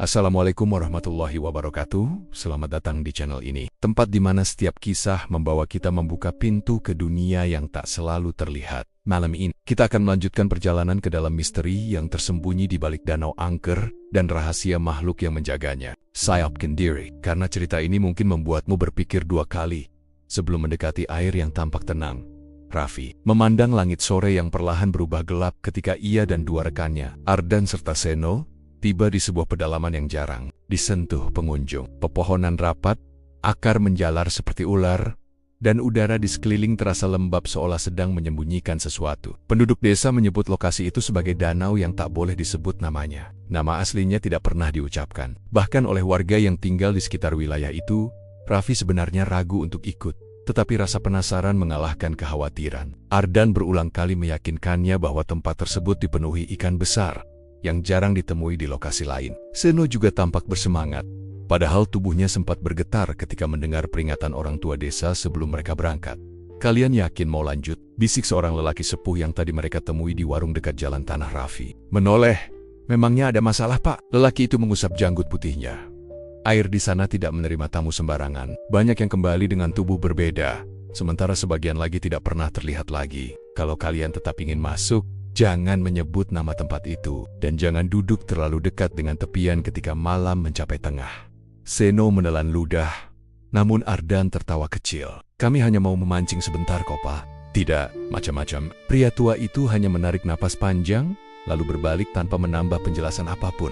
Assalamualaikum warahmatullahi wabarakatuh. Selamat datang di channel ini, tempat di mana setiap kisah membawa kita membuka pintu ke dunia yang tak selalu terlihat. Malam ini, kita akan melanjutkan perjalanan ke dalam misteri yang tersembunyi di balik danau angker dan rahasia makhluk yang menjaganya. Saya opkin diri, karena cerita ini mungkin membuatmu berpikir dua kali sebelum mendekati air yang tampak tenang. Raffi memandang langit sore yang perlahan berubah gelap ketika ia dan dua rekannya, Ardan serta Seno, tiba di sebuah pedalaman yang jarang disentuh pengunjung. Pepohonan rapat, akar menjalar seperti ular, dan udara di sekeliling terasa lembab seolah sedang menyembunyikan sesuatu. Penduduk desa menyebut lokasi itu sebagai danau yang tak boleh disebut namanya. Nama aslinya tidak pernah diucapkan. Bahkan oleh warga yang tinggal di sekitar wilayah itu, Raffi sebenarnya ragu untuk ikut. Tetapi rasa penasaran mengalahkan kekhawatiran. Ardan berulang kali meyakinkannya bahwa tempat tersebut dipenuhi ikan besar yang jarang ditemui di lokasi lain. Seno juga tampak bersemangat, padahal tubuhnya sempat bergetar ketika mendengar peringatan orang tua desa sebelum mereka berangkat. "Kalian yakin mau lanjut?" bisik seorang lelaki sepuh yang tadi mereka temui di warung dekat jalan tanah Raffi. Menoleh, "Memangnya ada masalah, Pak?" Lelaki itu mengusap janggut putihnya. Air di sana tidak menerima tamu sembarangan. Banyak yang kembali dengan tubuh berbeda, sementara sebagian lagi tidak pernah terlihat lagi. Kalau kalian tetap ingin masuk, jangan menyebut nama tempat itu, dan jangan duduk terlalu dekat dengan tepian ketika malam mencapai tengah. Seno menelan ludah, namun Ardan tertawa kecil. "Kami hanya mau memancing sebentar kok, Pak." "Tidak, macam-macam." Pria tua itu hanya menarik napas panjang, lalu berbalik tanpa menambah penjelasan apapun.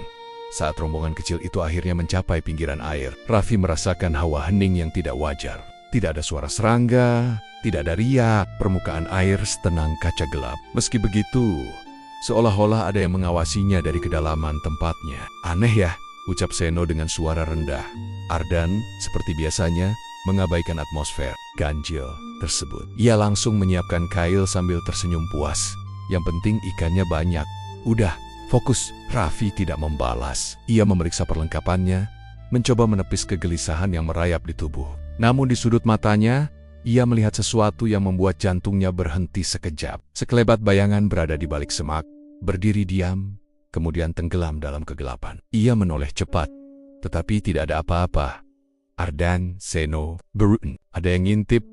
Saat rombongan kecil itu akhirnya mencapai pinggiran air, Raffi merasakan hawa hening yang tidak wajar. Tidak ada suara serangga, tidak ada riak, permukaan air setenang kaca gelap. Meski begitu, seolah-olah ada yang mengawasinya dari kedalaman tempatnya. "Aneh ya," ucap Seno dengan suara rendah. Ardan, seperti biasanya, mengabaikan atmosfer ganjil tersebut. Ia langsung menyiapkan kail sambil tersenyum puas. "Yang penting ikannya banyak. Udah, fokus." Raffi tidak membalas. Ia memeriksa perlengkapannya, mencoba menepis kegelisahan yang merayap di tubuh. Namun di sudut matanya, ia melihat sesuatu yang membuat jantungnya berhenti sekejap. Sekelebat bayangan berada di balik semak, berdiri diam, kemudian tenggelam dalam kegelapan. Ia menoleh cepat, tetapi tidak ada apa-apa. Ardan, Seno, Beruten, ada yang ngintip.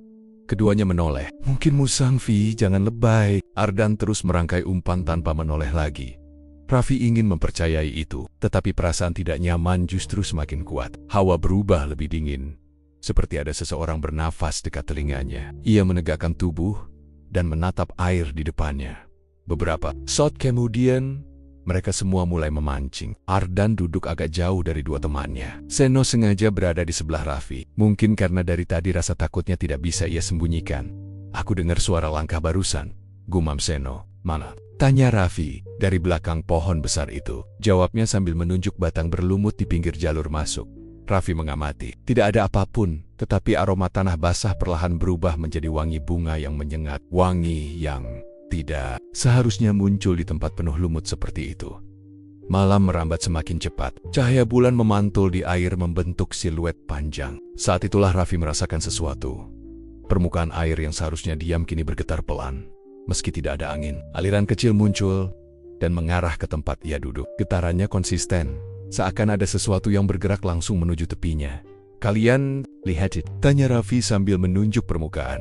Keduanya menoleh. "Mungkin musang, Vi, jangan lebay." Ardan terus merangkai umpan tanpa menoleh lagi. Raffi ingin mempercayai itu, tetapi perasaan tidak nyaman justru semakin kuat. Hawa berubah lebih dingin, seperti ada seseorang bernafas dekat telinganya. Ia menegakkan tubuh dan menatap air di depannya. Beberapa saat kemudian, mereka semua mulai memancing. Ardan duduk agak jauh dari dua temannya. Seno sengaja berada di sebelah Raffi. Mungkin karena dari tadi rasa takutnya tidak bisa ia sembunyikan. "Aku dengar suara langkah barusan," gumam Seno. "Mana?" tanya Raffi dari belakang pohon besar itu. Jawabnya sambil menunjuk batang berlumut di pinggir jalur masuk. Raffi mengamati. Tidak ada apapun, tetapi aroma tanah basah perlahan berubah menjadi wangi bunga yang menyengat. Wangi yang tidak seharusnya muncul di tempat penuh lumut seperti itu. Malam merambat semakin cepat. Cahaya bulan memantul di air membentuk siluet panjang. Saat itulah Raffi merasakan sesuatu. Permukaan air yang seharusnya diam kini bergetar pelan. Meski tidak ada angin, aliran kecil muncul dan mengarah ke tempat ia duduk. Getarannya konsisten, seakan ada sesuatu yang bergerak langsung menuju tepinya. "Kalian lihat itu?" tanya Raffi sambil menunjuk permukaan.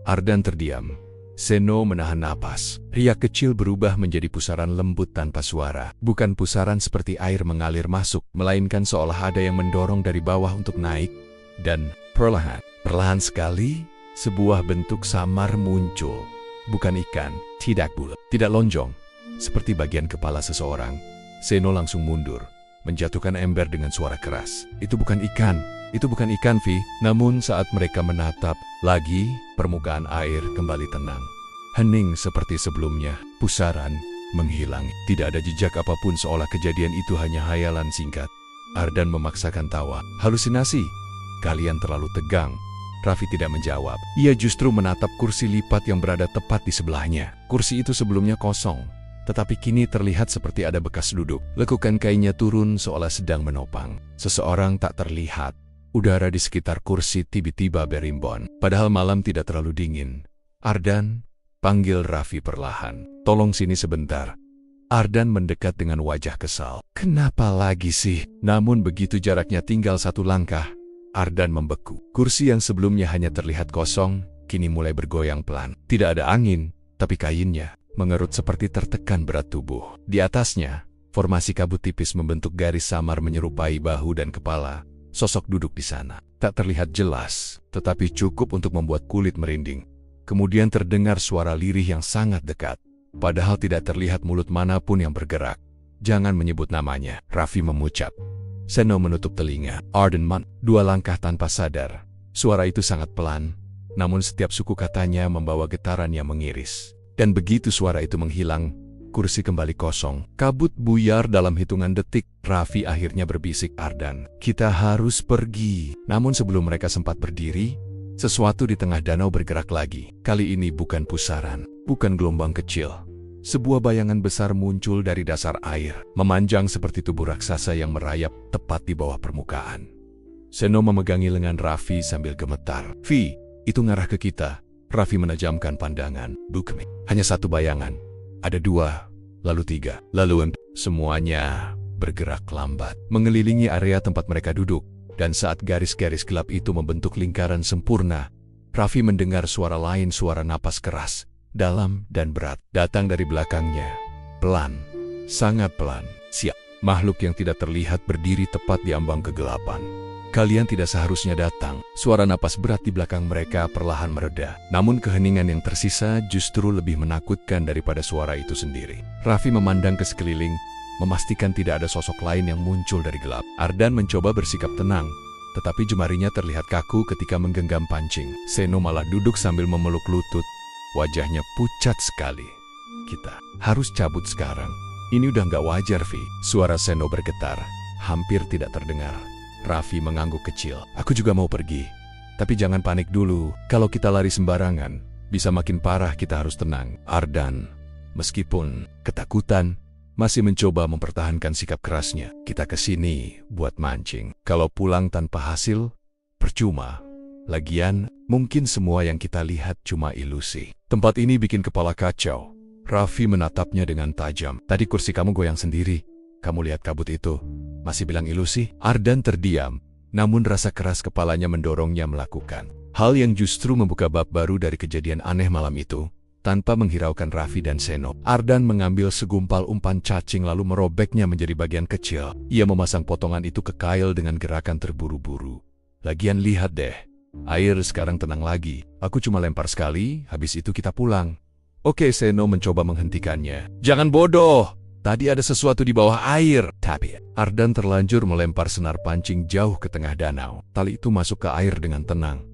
Ardan terdiam. Seno menahan napas. Riak kecil berubah menjadi pusaran lembut tanpa suara. Bukan pusaran seperti air mengalir masuk, melainkan seolah ada yang mendorong dari bawah untuk naik. Dan perlahan sekali, sebuah bentuk samar muncul. Bukan ikan, tidak bulat, tidak lonjong, seperti bagian kepala seseorang. Seno langsung mundur, menjatuhkan ember dengan suara keras. "Itu bukan ikan, Vi." Namun saat mereka menatap lagi, permukaan air kembali tenang. Hening seperti sebelumnya, pusaran menghilang. Tidak ada jejak apapun seolah kejadian itu hanya hayalan singkat. Ardan memaksakan tawa. "Halusinasi? Kalian terlalu tegang." Raffi tidak menjawab. Ia justru menatap kursi lipat yang berada tepat di sebelahnya. Kursi itu sebelumnya kosong, tetapi kini terlihat seperti ada bekas duduk. Lekukan kainnya turun seolah sedang menopang. Seseorang tak terlihat. Udara di sekitar kursi tiba-tiba berimbun. Padahal malam tidak terlalu dingin. "Ardan," panggil Raffi perlahan. "Tolong sini sebentar." Ardan mendekat dengan wajah kesal. Kenapa lagi sih? Namun begitu jaraknya tinggal 1 langkah, Ardan membeku. Kursi yang sebelumnya hanya terlihat kosong, kini mulai bergoyang pelan. Tidak ada angin, tapi kainnya mengerut seperti tertekan berat tubuh. Di atasnya, formasi kabut tipis membentuk garis samar menyerupai bahu dan kepala. Sosok duduk di sana. Tak terlihat jelas, tetapi cukup untuk membuat kulit merinding. Kemudian terdengar suara lirih yang sangat dekat. Padahal tidak terlihat mulut manapun yang bergerak. Jangan menyebut namanya, Raffi memucap. Seno menutup telinga. Ardan 2 langkah tanpa sadar. Suara itu sangat pelan, namun setiap suku katanya membawa getaran yang mengiris. Dan begitu suara itu menghilang, kursi kembali kosong. Kabut buyar dalam hitungan detik. Raffi akhirnya berbisik Ardan. Kita harus pergi. Namun sebelum mereka sempat berdiri, sesuatu di tengah danau bergerak lagi. Kali ini bukan pusaran, bukan gelombang kecil. Sebuah bayangan besar muncul dari dasar air, memanjang seperti tubuh raksasa yang merayap tepat di bawah permukaan. Seno memegangi lengan Raffi sambil gemetar. Vi, itu ngarah ke kita. Raffi menajamkan pandangan. Bukan hanya 1 bayangan. Ada 2, lalu 3, lalu 4. Semuanya bergerak lambat, mengelilingi area tempat mereka duduk. Dan saat garis-garis gelap itu membentuk lingkaran sempurna, Raffi mendengar suara lain, suara napas keras, dalam dan berat, datang dari belakangnya. Pelan, sangat pelan. Siap, makhluk yang tidak terlihat berdiri tepat di ambang kegelapan. Kalian tidak seharusnya datang. Suara napas berat di belakang mereka perlahan mereda. Namun keheningan yang tersisa justru lebih menakutkan daripada suara itu sendiri. Raffi memandang ke sekeliling, memastikan tidak ada sosok lain yang muncul dari gelap. Ardan mencoba bersikap tenang, tetapi jemarinya terlihat kaku ketika menggenggam pancing. Seno malah duduk sambil memeluk lutut. Wajahnya pucat sekali. Kita harus cabut sekarang. Ini udah nggak wajar, Vi. Suara Seno bergetar, hampir tidak terdengar. Raffi mengangguk kecil. Aku juga mau pergi. Tapi jangan panik dulu. Kalau kita lari sembarangan, bisa makin parah. Kita harus tenang. Ardan, meskipun ketakutan, masih mencoba mempertahankan sikap kerasnya. Kita kesini buat mancing. Kalau pulang tanpa hasil, percuma. Lagian, mungkin semua yang kita lihat cuma ilusi. Tempat ini bikin kepala kacau. Raffi menatapnya dengan tajam. Tadi kursi kamu goyang sendiri. Kamu lihat kabut itu? Masih bilang ilusi? Ardan terdiam, namun rasa keras kepalanya mendorongnya melakukan hal yang justru membuka bab baru dari kejadian aneh malam itu. Tanpa menghiraukan Raffi dan Seno, Ardan mengambil segumpal umpan cacing lalu merobeknya menjadi bagian kecil. Ia memasang potongan itu ke kail dengan gerakan terburu-buru. Lagian lihat deh, air sekarang tenang lagi. Aku cuma lempar sekali, habis itu kita pulang. Oke, Seno mencoba menghentikannya. Jangan bodoh! Tadi ada sesuatu di bawah air. Tapi Ardan terlanjur melempar senar pancing jauh ke tengah danau. Tali itu masuk ke air dengan tenang.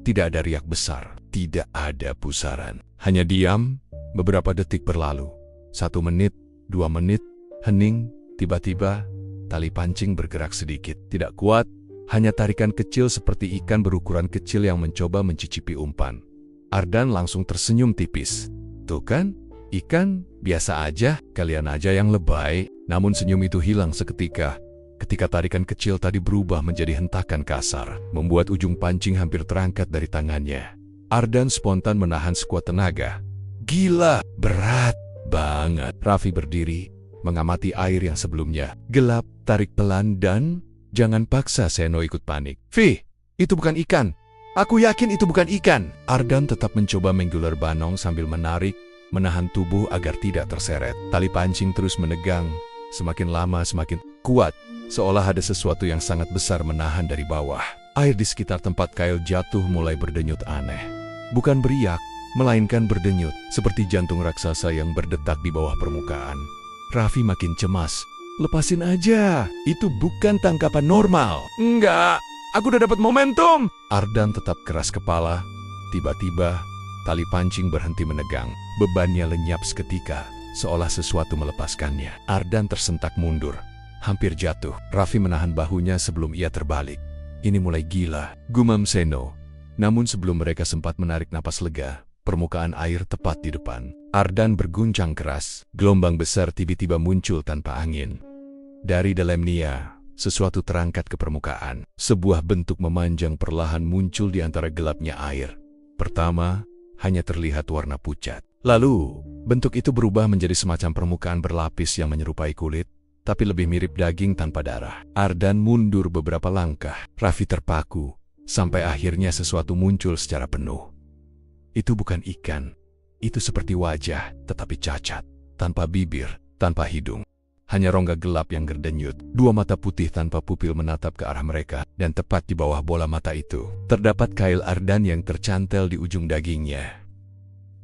Tidak ada riak besar, tidak ada pusaran. Hanya diam, beberapa detik berlalu. 1 menit, 2 menit, hening, tiba-tiba tali pancing bergerak sedikit. Tidak kuat, hanya tarikan kecil seperti ikan berukuran kecil yang mencoba mencicipi umpan. Ardan langsung tersenyum tipis. Tuh kan? Ikan, biasa aja, kalian aja yang lebay. Namun senyum itu hilang seketika, ketika tarikan kecil tadi berubah menjadi hentakan kasar, membuat ujung pancing hampir terangkat dari tangannya. Ardan spontan menahan sekuat tenaga. Gila, berat banget. Raffi berdiri, mengamati air yang sebelumnya gelap, tarik pelan dan jangan paksa Seno ikut panik. Vi, itu bukan ikan. Aku yakin itu bukan ikan. Ardan tetap mencoba menggelar banong sambil menarik, menahan tubuh agar tidak terseret. Tali pancing terus menegang, semakin lama semakin kuat, seolah ada sesuatu yang sangat besar menahan dari bawah. Air di sekitar tempat kail jatuh mulai berdenyut aneh. Bukan beriak, melainkan berdenyut, seperti jantung raksasa yang berdetak di bawah permukaan. Raffi makin cemas. Lepasin aja, itu bukan tangkapan normal. Enggak, aku udah dapat momentum. Ardan tetap keras kepala. Tiba-tiba, tali pancing berhenti menegang. Bebannya lenyap seketika, seolah sesuatu melepaskannya. Ardan tersentak mundur, hampir jatuh. Raffi menahan bahunya sebelum ia terbalik. Ini mulai gila, gumam Seno. Namun sebelum mereka sempat menarik napas lega, permukaan air tepat di depan. Ardan berguncang keras. Gelombang besar tiba-tiba muncul tanpa angin. Dari dalamnya, sesuatu terangkat ke permukaan. Sebuah bentuk memanjang perlahan muncul di antara gelapnya air. Pertama, hanya terlihat warna pucat. Lalu, bentuk itu berubah menjadi semacam permukaan berlapis yang menyerupai kulit, tapi lebih mirip daging tanpa darah. Ardan mundur beberapa langkah. Raffi terpaku, sampai akhirnya sesuatu muncul secara penuh. Itu bukan ikan. Itu seperti wajah, tetapi cacat. Tanpa bibir, tanpa hidung. Hanya rongga gelap yang gerdenyut. Dua mata putih tanpa pupil menatap ke arah mereka, dan tepat di bawah bola mata itu, terdapat kail Ardan yang tercantel di ujung dagingnya.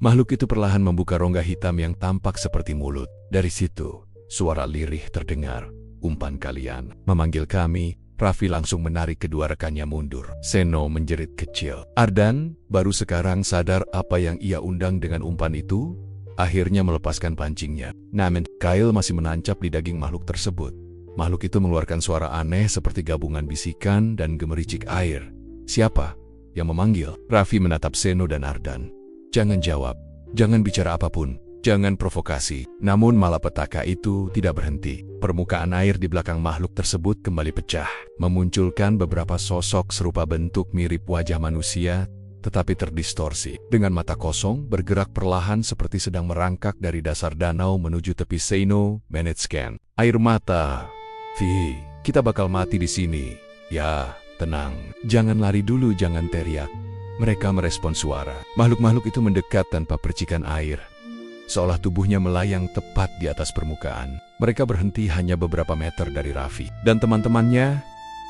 Makhluk itu perlahan membuka rongga hitam yang tampak seperti mulut. Dari situ, suara lirih terdengar. Umpan kalian memanggil kami. Raffi langsung menarik kedua rekannya mundur. Seno menjerit kecil. Ardan baru sekarang sadar apa yang ia undang dengan umpan itu. Akhirnya melepaskan pancingnya. Namun, kail masih menancap di daging makhluk tersebut. Makhluk itu mengeluarkan suara aneh seperti gabungan bisikan dan gemericik air. Siapa yang memanggil? Raffi menatap Seno dan Ardan. Jangan jawab, jangan bicara apapun, jangan provokasi. Namun malapetaka itu tidak berhenti. Permukaan air di belakang makhluk tersebut kembali pecah, memunculkan beberapa sosok serupa bentuk mirip wajah manusia, tetapi terdistorsi. Dengan mata kosong, bergerak perlahan seperti sedang merangkak dari dasar danau menuju tepi. Seno menetskan air mata. Vi, kita bakal mati di sini. Ya, tenang. Jangan lari dulu, jangan teriak. Mereka merespon suara. Makhluk-makhluk itu mendekat tanpa percikan air, seolah tubuhnya melayang tepat di atas permukaan. Mereka berhenti hanya beberapa meter dari Raffi dan teman-temannya.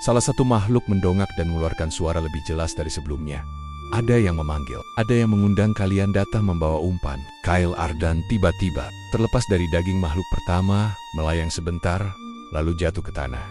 Salah satu makhluk mendongak dan mengeluarkan suara lebih jelas dari sebelumnya. Ada yang memanggil, ada yang mengundang kalian datang membawa umpan. Kail Ardan tiba-tiba terlepas dari daging makhluk pertama, melayang sebentar, lalu jatuh ke tanah.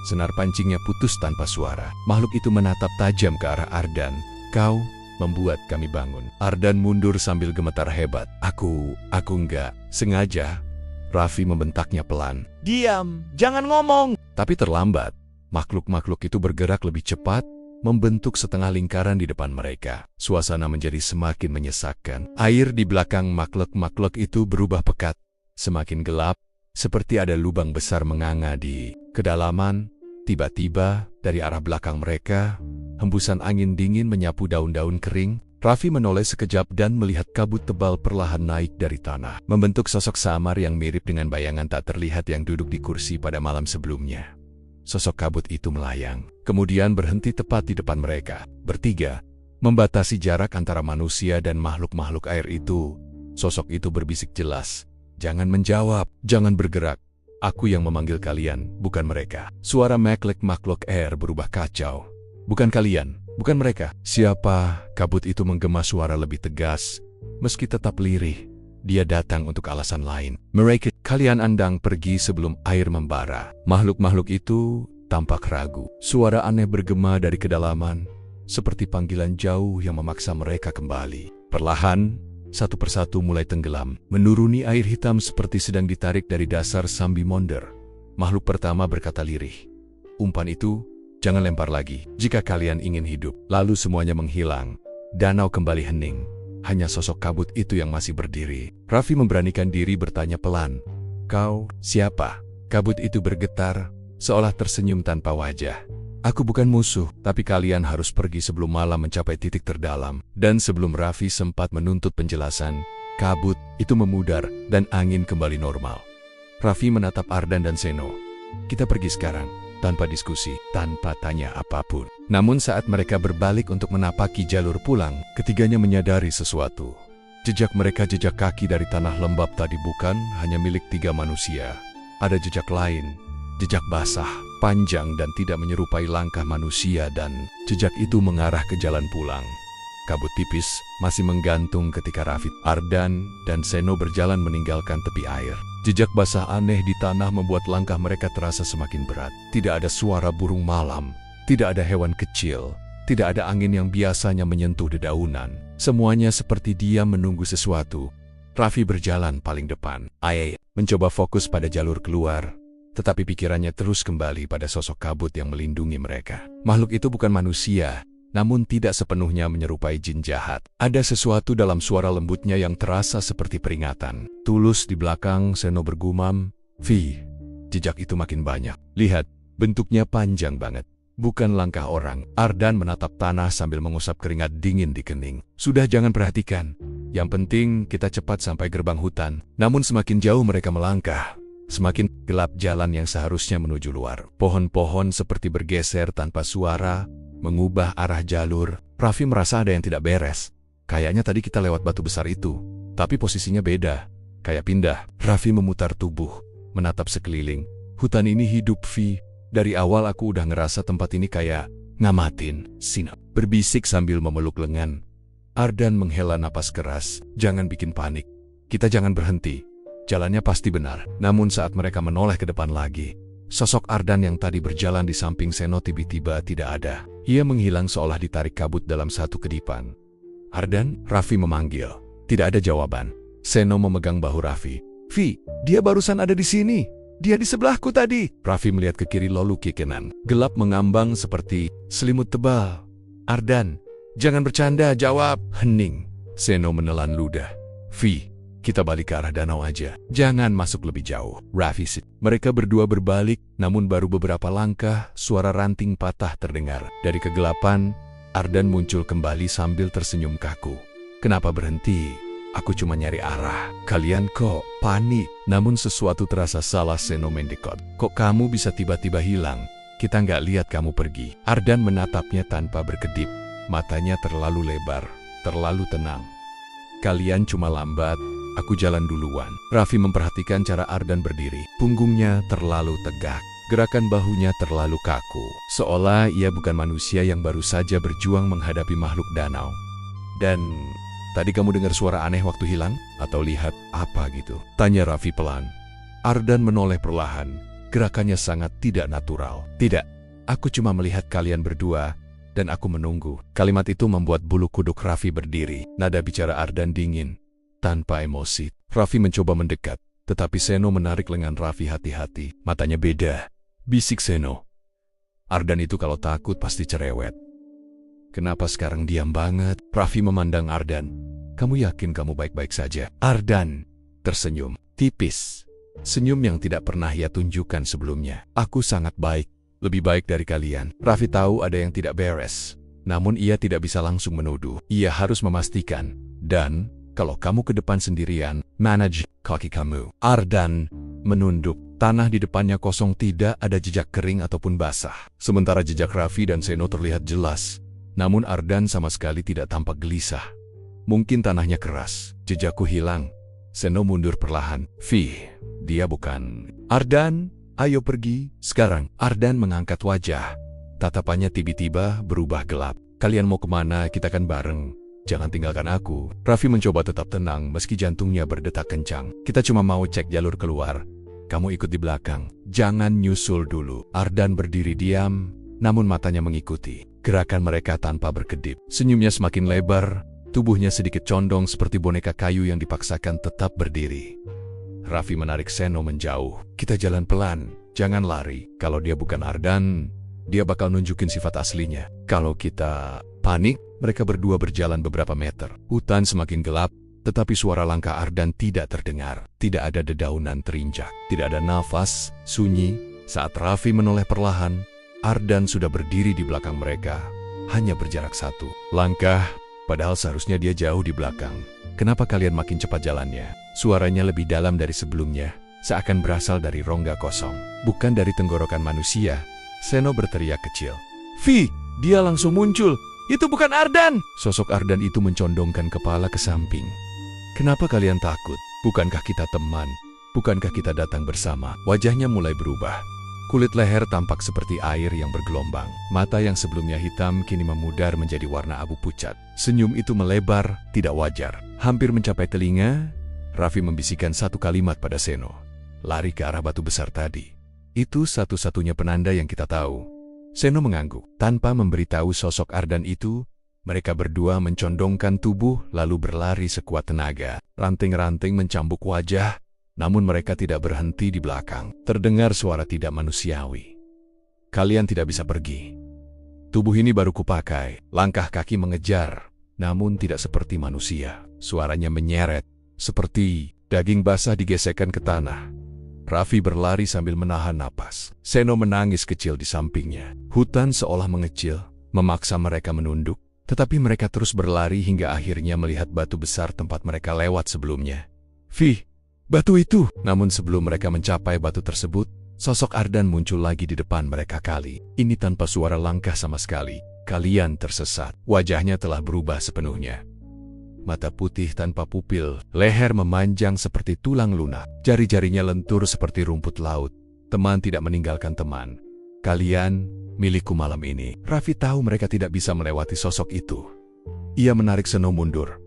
Senar pancingnya putus tanpa suara. Makhluk itu menatap tajam ke arah Ardan. Kau membuat kami bangun. Ardan mundur sambil gemetar hebat. Aku enggak sengaja. Raffi membentaknya pelan. Diam, jangan ngomong. Tapi terlambat. Makhluk-makhluk itu bergerak lebih cepat, membentuk setengah lingkaran di depan mereka. Suasana menjadi semakin menyesakkan. Air di belakang makhluk-makhluk itu berubah pekat, semakin gelap, seperti ada lubang besar menganga di kedalaman. Tiba-tiba, dari arah belakang mereka, hembusan angin dingin menyapu daun-daun kering. Raffi menoleh sekejap dan melihat kabut tebal perlahan naik dari tanah, membentuk sosok samar yang mirip dengan bayangan tak terlihat yang duduk di kursi pada malam sebelumnya. Sosok kabut itu melayang, kemudian berhenti tepat di depan mereka, bertiga, membatasi jarak antara manusia dan makhluk-makhluk air itu. Sosok itu berbisik jelas, jangan menjawab, jangan bergerak. Aku yang memanggil kalian, bukan mereka. Suara makhluk air berubah kacau. Bukan kalian, bukan mereka. Siapa? Kabut itu menggema suara lebih tegas, meski tetap lirih. Dia datang untuk alasan lain. Mereka, kalian andang pergi sebelum air membara. Makhluk-makhluk itu tampak ragu. Suara aneh bergema dari kedalaman, seperti panggilan jauh yang memaksa mereka kembali. Perlahan, satu persatu mulai tenggelam, menuruni air hitam seperti sedang ditarik dari dasar Sambi Monder. Makhluk pertama berkata lirih, umpan itu, jangan lempar lagi, jika kalian ingin hidup. Lalu semuanya menghilang, danau kembali hening. Hanya sosok kabut itu yang masih berdiri. Raffi memberanikan diri bertanya pelan, kau siapa? Kabut itu bergetar, seolah tersenyum tanpa wajah. Aku bukan musuh, tapi kalian harus pergi sebelum malam mencapai titik terdalam. Dan sebelum Raffi sempat menuntut penjelasan, kabut itu memudar dan angin kembali normal. Raffi menatap Ardan dan Seno. Kita pergi sekarang, tanpa diskusi, tanpa tanya apapun. Namun saat mereka berbalik untuk menapaki jalur pulang, ketiganya menyadari sesuatu. Jejak mereka, jejak kaki dari tanah lembab tadi bukan hanya milik tiga manusia. Ada jejak lain. Jejak basah, panjang dan tidak menyerupai langkah manusia, dan jejak itu mengarah ke jalan pulang. Kabut tipis masih menggantung ketika Raffi, Ardan, dan Seno berjalan meninggalkan tepi air. Jejak basah aneh di tanah membuat langkah mereka terasa semakin berat. Tidak ada suara burung malam, tidak ada hewan kecil, tidak ada angin yang biasanya menyentuh dedaunan. Semuanya seperti diam menunggu sesuatu. Raffi berjalan paling depan. Mencoba fokus pada jalur keluar. Tetapi pikirannya terus kembali pada sosok kabut yang melindungi mereka. Makhluk itu bukan manusia, namun tidak sepenuhnya menyerupai jin jahat. Ada sesuatu dalam suara lembutnya yang terasa seperti peringatan. Tulus di belakang, Seno bergumam, Vi, jejak itu makin banyak. Lihat, bentuknya panjang banget. Bukan langkah orang. Ardan menatap tanah sambil mengusap keringat dingin di kening. Sudah, jangan perhatikan. Yang penting kita cepat sampai gerbang hutan. Namun semakin jauh mereka melangkah, semakin gelap jalan yang seharusnya menuju luar. Pohon-pohon seperti bergeser tanpa suara, mengubah arah jalur. Raffi merasa ada yang tidak beres. Kayaknya tadi kita lewat batu besar itu, tapi posisinya beda. Kayak pindah. Raffi memutar tubuh, menatap sekeliling. Hutan ini hidup, Vi. Dari awal aku udah ngerasa tempat ini kayak ngamatin. Sina berbisik sambil memeluk lengan. Ardan menghela napas keras. Jangan bikin panik. Kita jangan berhenti. Jalannya pasti benar. Namun saat mereka menoleh ke depan lagi, sosok Ardan yang tadi berjalan di samping Seno tiba-tiba tidak ada. Ia menghilang seolah ditarik kabut dalam satu kedipan. Ardan, Raffi memanggil. Tidak ada jawaban. Seno memegang bahu Raffi. Vi, dia barusan ada di sini. Dia di sebelahku tadi. Raffi melihat ke kiri lalu ke kanan. Gelap mengambang seperti selimut tebal. Ardan, jangan bercanda, jawab. Hening. Seno menelan ludah. Vi, kita balik ke arah danau aja. Jangan masuk lebih jauh. Raffi sit. Mereka berdua berbalik, namun baru beberapa langkah, suara ranting patah terdengar. Dari kegelapan, Ardan muncul kembali sambil tersenyum kaku. Kenapa berhenti? Aku cuma nyari arah. Kalian kok panik? Namun sesuatu terasa salah. Seno mendekot. Kok kamu bisa tiba-tiba hilang? Kita nggak lihat kamu pergi. Ardan menatapnya tanpa berkedip. Matanya terlalu lebar, terlalu tenang. Kalian cuma lambat. Aku jalan duluan. Raffi memperhatikan cara Ardan berdiri. Punggungnya terlalu tegak. Gerakan bahunya terlalu kaku. Seolah ia bukan manusia yang baru saja berjuang menghadapi makhluk danau. Dan tadi kamu dengar suara aneh waktu hilang? Atau lihat apa gitu? Tanya Raffi pelan. Ardan menoleh perlahan. Gerakannya sangat tidak natural. Tidak, aku cuma melihat kalian berdua, dan aku menunggu. Kalimat itu membuat bulu kuduk Raffi berdiri. Nada bicara Ardan dingin, tanpa emosi. Raffi mencoba mendekat, tetapi Seno menarik lengan Raffi hati-hati. Matanya beda. Bisik Seno. Ardan itu kalau takut pasti cerewet. Kenapa sekarang diam banget? Raffi memandang Ardan. Kamu yakin kamu baik-baik saja? Ardan tersenyum, tipis. Senyum yang tidak pernah ia tunjukkan sebelumnya. Aku sangat baik, lebih baik dari kalian. Raffi tahu ada yang tidak beres. Namun ia tidak bisa langsung menuduh. Ia harus memastikan. Dan, kalau kamu ke depan sendirian, manage kaki kamu. Ardan menunduk. Tanah di depannya kosong, tidak ada jejak kering ataupun basah. Sementara jejak Raffi dan Seno terlihat jelas. Namun Ardan sama sekali tidak tampak gelisah. Mungkin tanahnya keras. Jejakku hilang. Seno mundur perlahan. Vi, dia bukan. Ardan, ayo pergi. Sekarang. Ardan mengangkat wajah. Tatapannya tiba-tiba berubah gelap. Kalian mau kemana? Kita kan bareng. Jangan tinggalkan aku. Raffi mencoba tetap tenang meski jantungnya berdetak kencang. Kita cuma mau cek jalur keluar. Kamu ikut di belakang. Jangan nyusul dulu. Ardan berdiri diam, namun matanya mengikuti gerakan mereka tanpa berkedip. Senyumnya semakin lebar, tubuhnya sedikit condong seperti boneka kayu yang dipaksakan tetap berdiri. Raffi menarik Seno menjauh. Kita jalan pelan, jangan lari. Kalau dia bukan Ardan, dia bakal nunjukin sifat aslinya. Kalau kita panik, mereka berdua berjalan beberapa meter. Hutan semakin gelap, tetapi suara langkah Ardan tidak terdengar. Tidak ada dedaunan terinjak. Tidak ada nafas, sunyi. Saat Raffi menoleh perlahan, Ardan sudah berdiri di belakang mereka. Hanya berjarak satu langkah, padahal seharusnya dia jauh di belakang. Kenapa kalian makin cepat jalannya? Suaranya lebih dalam dari sebelumnya, seakan berasal dari rongga kosong. Bukan dari tenggorokan manusia. Seno berteriak kecil. Vi, dia langsung muncul. Itu bukan Ardan! Sosok Ardan itu mencondongkan kepala ke samping. Kenapa kalian takut? Bukankah kita teman? Bukankah kita datang bersama? Wajahnya mulai berubah. Kulit leher tampak seperti air yang bergelombang. Mata yang sebelumnya hitam kini memudar menjadi warna abu pucat. Senyum itu melebar, tidak wajar. Hampir mencapai telinga, Raffi membisikkan satu kalimat pada Seno. Lari ke arah batu besar tadi. Itu satu-satunya penanda yang kita tahu. Seno mengangguk. Tanpa memberitahu sosok Ardan itu, mereka berdua mencondongkan tubuh lalu berlari sekuat tenaga. Ranting-ranting mencambuk wajah, namun mereka tidak berhenti di belakang. Terdengar suara tidak manusiawi. Kalian tidak bisa pergi. Tubuh ini baru kupakai. Langkah kaki mengejar, namun tidak seperti manusia. Suaranya menyeret, seperti daging basah digesekkan ke tanah. Raffi berlari sambil menahan napas. Seno menangis kecil di sampingnya. Hutan seolah mengecil, memaksa mereka menunduk. Tetapi mereka terus berlari hingga akhirnya melihat batu besar tempat mereka lewat sebelumnya. "Fi, batu itu!" Namun sebelum mereka mencapai batu tersebut, sosok Ardan muncul lagi di depan mereka kali ini tanpa suara langkah sama sekali. Kalian tersesat. Wajahnya telah berubah sepenuhnya. Mata putih tanpa pupil, leher memanjang seperti tulang lunak, jari-jarinya lentur seperti rumput laut. Teman tidak meninggalkan teman. "Kalian milikku malam ini." Raffi tahu mereka tidak bisa melewati sosok itu. Ia menarik Seno mundur,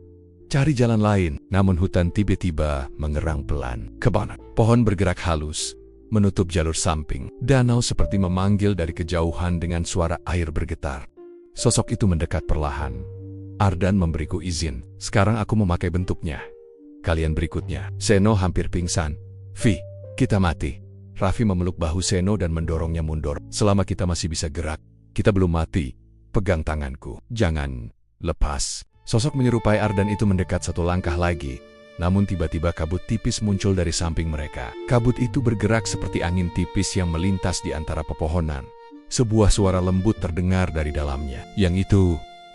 cari jalan lain, namun hutan tiba-tiba mengerang pelan. Kebana? Pohon bergerak halus, menutup jalur samping. Danau seperti memanggil dari kejauhan dengan suara air bergetar. Sosok itu mendekat perlahan. "Ardan memberiku izin. Sekarang aku memakai bentuknya. Kalian berikutnya." Seno hampir pingsan. "Vi, kita mati." Raffi memeluk bahu Seno dan mendorongnya mundur. "Selama kita masih bisa gerak, kita belum mati. Pegang tanganku. Jangan lepas." Sosok menyerupai Ardan itu mendekat satu langkah lagi. Namun tiba-tiba kabut tipis muncul dari samping mereka. Kabut itu bergerak seperti angin tipis yang melintas di antara pepohonan. Sebuah suara lembut terdengar dari dalamnya. "Yang itu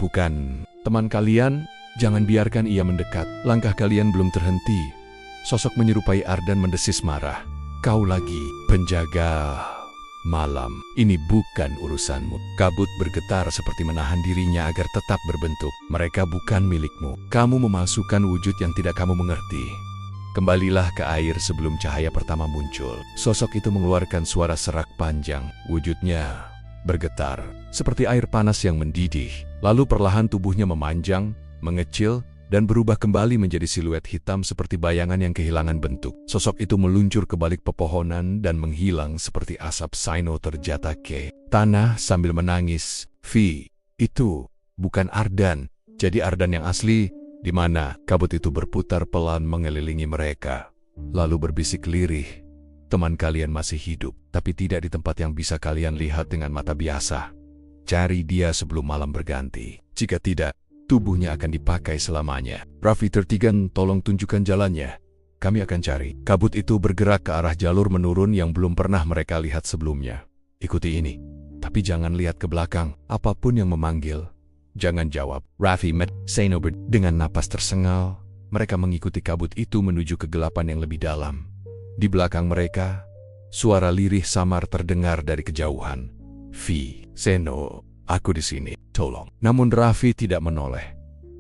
bukan teman kalian, jangan biarkan ia mendekat. Langkah kalian belum terhenti." Sosok menyerupai Ardan mendesis marah. "Kau lagi penjaga malam. Ini bukan urusanmu." Kabut bergetar seperti menahan dirinya agar tetap berbentuk. "Mereka bukan milikmu. Kamu memalsukan wujud yang tidak kamu mengerti. Kembalilah ke air sebelum cahaya pertama muncul." Sosok itu mengeluarkan suara serak panjang. Wujudnya bergetar, seperti air panas yang mendidih. Lalu perlahan tubuhnya memanjang, mengecil, dan berubah kembali menjadi siluet hitam seperti bayangan yang kehilangan bentuk. Sosok itu meluncur ke balik pepohonan dan menghilang seperti asap Sino terjatuh ke tanah sambil menangis. "Vi, itu bukan Ardan. Jadi Ardan yang asli di mana?" Kabut itu berputar pelan mengelilingi mereka, lalu berbisik lirih. "Teman kalian masih hidup, tapi tidak di tempat yang bisa kalian lihat dengan mata biasa. Cari dia sebelum malam berganti. Jika tidak, tubuhnya akan dipakai selamanya." "Raffi tertigan, tolong tunjukkan jalannya. Kami akan cari." Kabut itu bergerak ke arah jalur menurun yang belum pernah mereka lihat sebelumnya. "Ikuti ini, tapi jangan lihat ke belakang. Apapun yang memanggil, jangan jawab." Raffi met Seno dengan napas tersengal. Mereka mengikuti kabut itu menuju kegelapan yang lebih dalam. Di belakang mereka, suara lirih samar terdengar dari kejauhan. "Vi, Seno, aku di sini. Tolong." Namun Raffi tidak menoleh.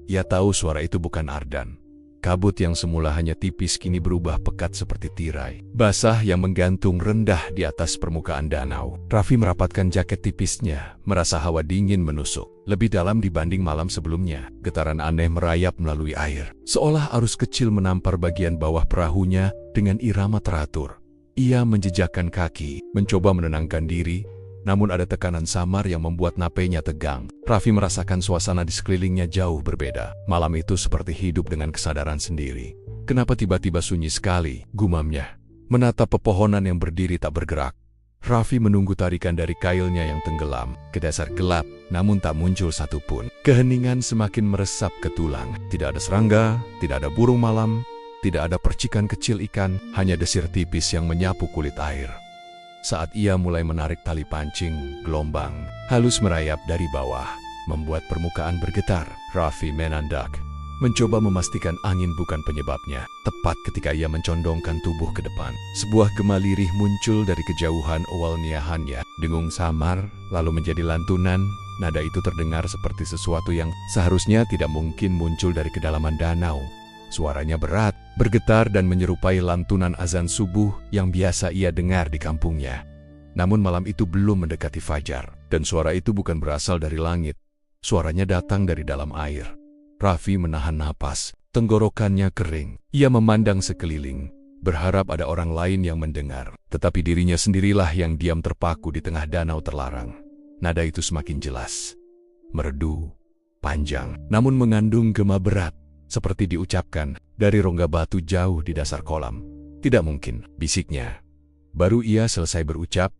Ia tahu suara itu bukan Ardan. Kabut yang semula hanya tipis kini berubah pekat seperti tirai basah yang menggantung rendah di atas permukaan danau. Raffi merapatkan jaket tipisnya, merasa hawa dingin menusuk. Lebih dalam dibanding malam sebelumnya. Getaran aneh merayap melalui air, seolah arus kecil menampar bagian bawah perahunya dengan irama teratur. Ia menjejakkan kaki, mencoba menenangkan diri, namun ada tekanan samar yang membuat napenya tegang. Raffi merasakan suasana di sekelilingnya jauh berbeda. Malam itu seperti hidup dengan kesadaran sendiri. "Kenapa tiba-tiba sunyi sekali?" gumamnya, menatap pepohonan yang berdiri tak bergerak. Raffi menunggu tarikan dari kailnya yang tenggelam ke dasar gelap, namun tak muncul satupun. Keheningan semakin meresap ke tulang. Tidak ada serangga, tidak ada burung malam, tidak ada percikan kecil ikan, hanya desir tipis yang menyapu kulit air. Saat ia mulai menarik tali pancing, gelombang halus merayap dari bawah, membuat permukaan bergetar. Raffi menandak, mencoba memastikan angin bukan penyebabnya. Tepat ketika ia mencondongkan tubuh ke depan, sebuah gema lirih muncul dari kejauhan awal niahannya. Dengung samar, lalu menjadi lantunan. Nada itu terdengar seperti sesuatu yang seharusnya tidak mungkin muncul dari kedalaman danau. Suaranya berat, bergetar dan menyerupai lantunan azan subuh yang biasa ia dengar di kampungnya. Namun malam itu belum mendekati fajar, dan suara itu bukan berasal dari langit. Suaranya datang dari dalam air. Raffi menahan napas, tenggorokannya kering. Ia memandang sekeliling, berharap ada orang lain yang mendengar. Tetapi dirinya sendirilah yang diam terpaku di tengah danau terlarang. Nada itu semakin jelas, merdu, panjang, namun mengandung gema berat. Seperti diucapkan dari rongga batu jauh di dasar kolam. "Tidak mungkin," bisiknya. Baru ia selesai berucap,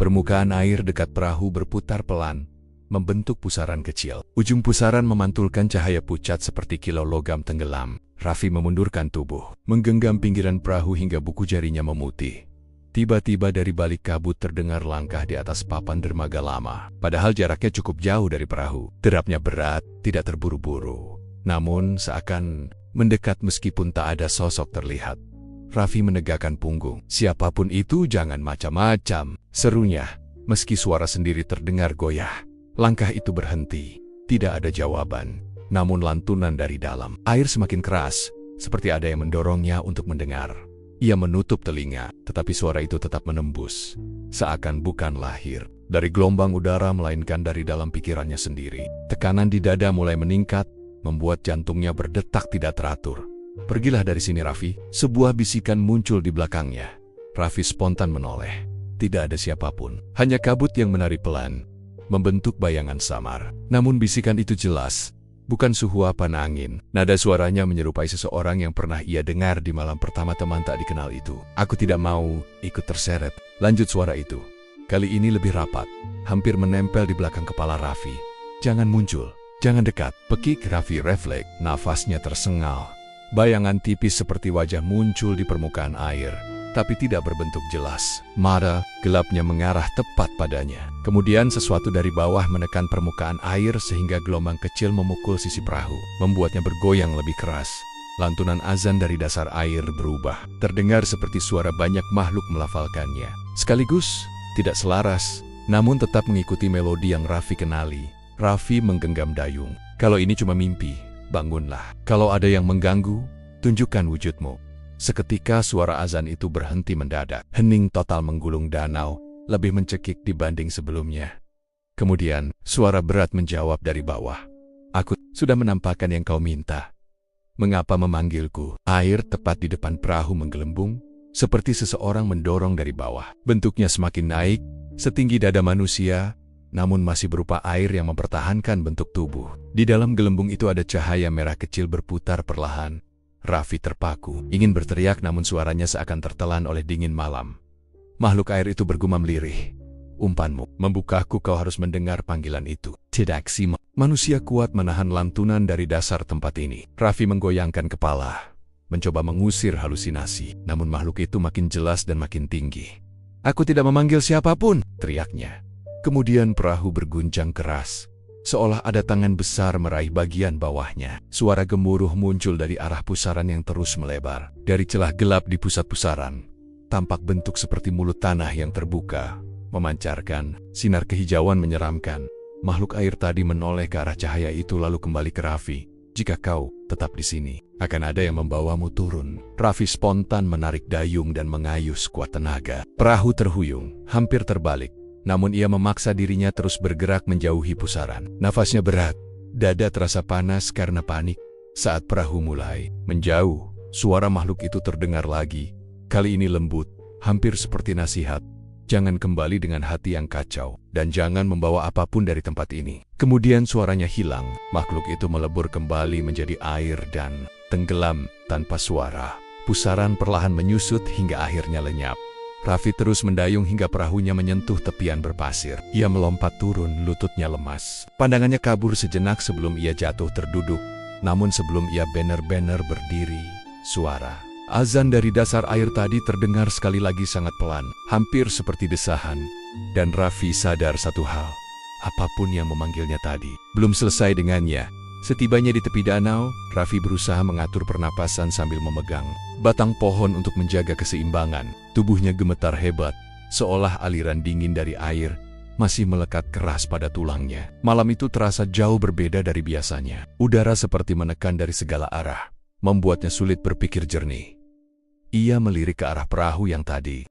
permukaan air dekat perahu berputar pelan, membentuk pusaran kecil. Ujung pusaran memantulkan cahaya pucat seperti kilau logam tenggelam. Raffi memundurkan tubuh, menggenggam pinggiran perahu hingga buku jarinya memutih. Tiba-tiba dari balik kabut terdengar langkah di atas papan dermaga lama. Padahal jaraknya cukup jauh dari perahu. Derapnya berat, tidak terburu-buru. Namun seakan mendekat meskipun tak ada sosok terlihat. Raffi menegakkan punggung. "Siapapun itu jangan macam-macam," serunya, meski suara sendiri terdengar goyah. Langkah itu berhenti. Tidak ada jawaban. Namun lantunan dari dalam. Air semakin keras, seperti ada yang mendorongnya untuk mendengar. Ia menutup telinga, tetapi suara itu tetap menembus. Seakan bukan lahir dari gelombang udara, melainkan dari dalam pikirannya sendiri. Tekanan di dada mulai meningkat, membuat jantungnya berdetak tidak teratur. "Pergilah dari sini, Raffi." Sebuah bisikan muncul di belakangnya. Raffi spontan menoleh. Tidak ada siapapun, hanya kabut yang menari pelan, membentuk bayangan samar. Namun bisikan itu jelas, bukan suhuapan angin. Nada suaranya menyerupai seseorang yang pernah ia dengar di malam pertama teman tak dikenal itu. "Aku tidak mau ikut terseret," lanjut suara itu. Kali ini lebih rapat, hampir menempel di belakang kepala Raffi. "Jangan muncul, jangan dekat." Pekik Raffi refleks, nafasnya tersengal. Bayangan tipis seperti wajah muncul di permukaan air, tapi tidak berbentuk jelas. Mata gelapnya mengarah tepat padanya. Kemudian sesuatu dari bawah menekan permukaan air sehingga gelombang kecil memukul sisi perahu, membuatnya bergoyang lebih keras. Lantunan azan dari dasar air berubah, terdengar seperti suara banyak makhluk melafalkannya. Sekaligus tidak selaras, namun tetap mengikuti melodi yang Raffi kenali. Raffi menggenggam dayung. "Kalau ini cuma mimpi, bangunlah. Kalau ada yang mengganggu, tunjukkan wujudmu." Seketika suara azan itu berhenti mendadak. Hening total menggulung danau, lebih mencekik dibanding sebelumnya. Kemudian, suara berat menjawab dari bawah. "Aku sudah menampakkan yang kau minta. Mengapa memanggilku?" Air tepat di depan perahu menggelembung, seperti seseorang mendorong dari bawah. Bentuknya semakin naik, setinggi dada manusia, namun masih berupa air yang mempertahankan bentuk tubuh. Di dalam gelembung itu ada cahaya merah kecil berputar perlahan. Raffi terpaku, ingin berteriak namun suaranya seakan tertelan oleh dingin malam. Makhluk air itu bergumam lirih. "Umpanmu membukaku, kau harus mendengar panggilan itu." "Tidak, Sima." Manusia kuat menahan lantunan dari dasar tempat ini. Raffi menggoyangkan kepala, mencoba mengusir halusinasi, namun makhluk itu makin jelas dan makin tinggi. "Aku tidak memanggil siapapun," teriaknya. Kemudian perahu berguncang keras, seolah ada tangan besar meraih bagian bawahnya. Suara gemuruh muncul dari arah pusaran yang terus melebar. Dari celah gelap di pusat pusaran, tampak bentuk seperti mulut tanah yang terbuka, memancarkan sinar kehijauan menyeramkan. Makhluk air tadi menoleh ke arah cahaya itu lalu kembali ke Raffi. "Jika kau tetap di sini, akan ada yang membawamu turun." Raffi spontan menarik dayung dan mengayuh sekuat tenaga. Perahu terhuyung, hampir terbalik. Namun ia memaksa dirinya terus bergerak menjauhi pusaran. Nafasnya berat, dada terasa panas karena panik. Saat perahu mulai menjauh, suara makhluk itu terdengar lagi. Kali ini lembut, hampir seperti nasihat. "Jangan kembali dengan hati yang kacau, dan jangan membawa apapun dari tempat ini." Kemudian suaranya hilang, makhluk itu melebur kembali menjadi air dan tenggelam tanpa suara. Pusaran perlahan menyusut hingga akhirnya lenyap. Raffi terus mendayung hingga perahunya menyentuh tepian berpasir. Ia melompat turun, lututnya lemas. Pandangannya kabur sejenak sebelum ia jatuh terduduk. Namun sebelum ia benar-benar berdiri, suara azan dari dasar air tadi terdengar sekali lagi sangat pelan, hampir seperti desahan. Dan Raffi sadar satu hal, apapun yang memanggilnya tadi belum selesai dengannya. Setibanya di tepi danau, Raffi berusaha mengatur pernapasan sambil memegang batang pohon untuk menjaga keseimbangan. Tubuhnya gemetar hebat, seolah aliran dingin dari air masih melekat keras pada tulangnya. Malam itu terasa jauh berbeda dari biasanya. Udara seperti menekan dari segala arah, membuatnya sulit berpikir jernih. Ia melirik ke arah perahu yang tadi.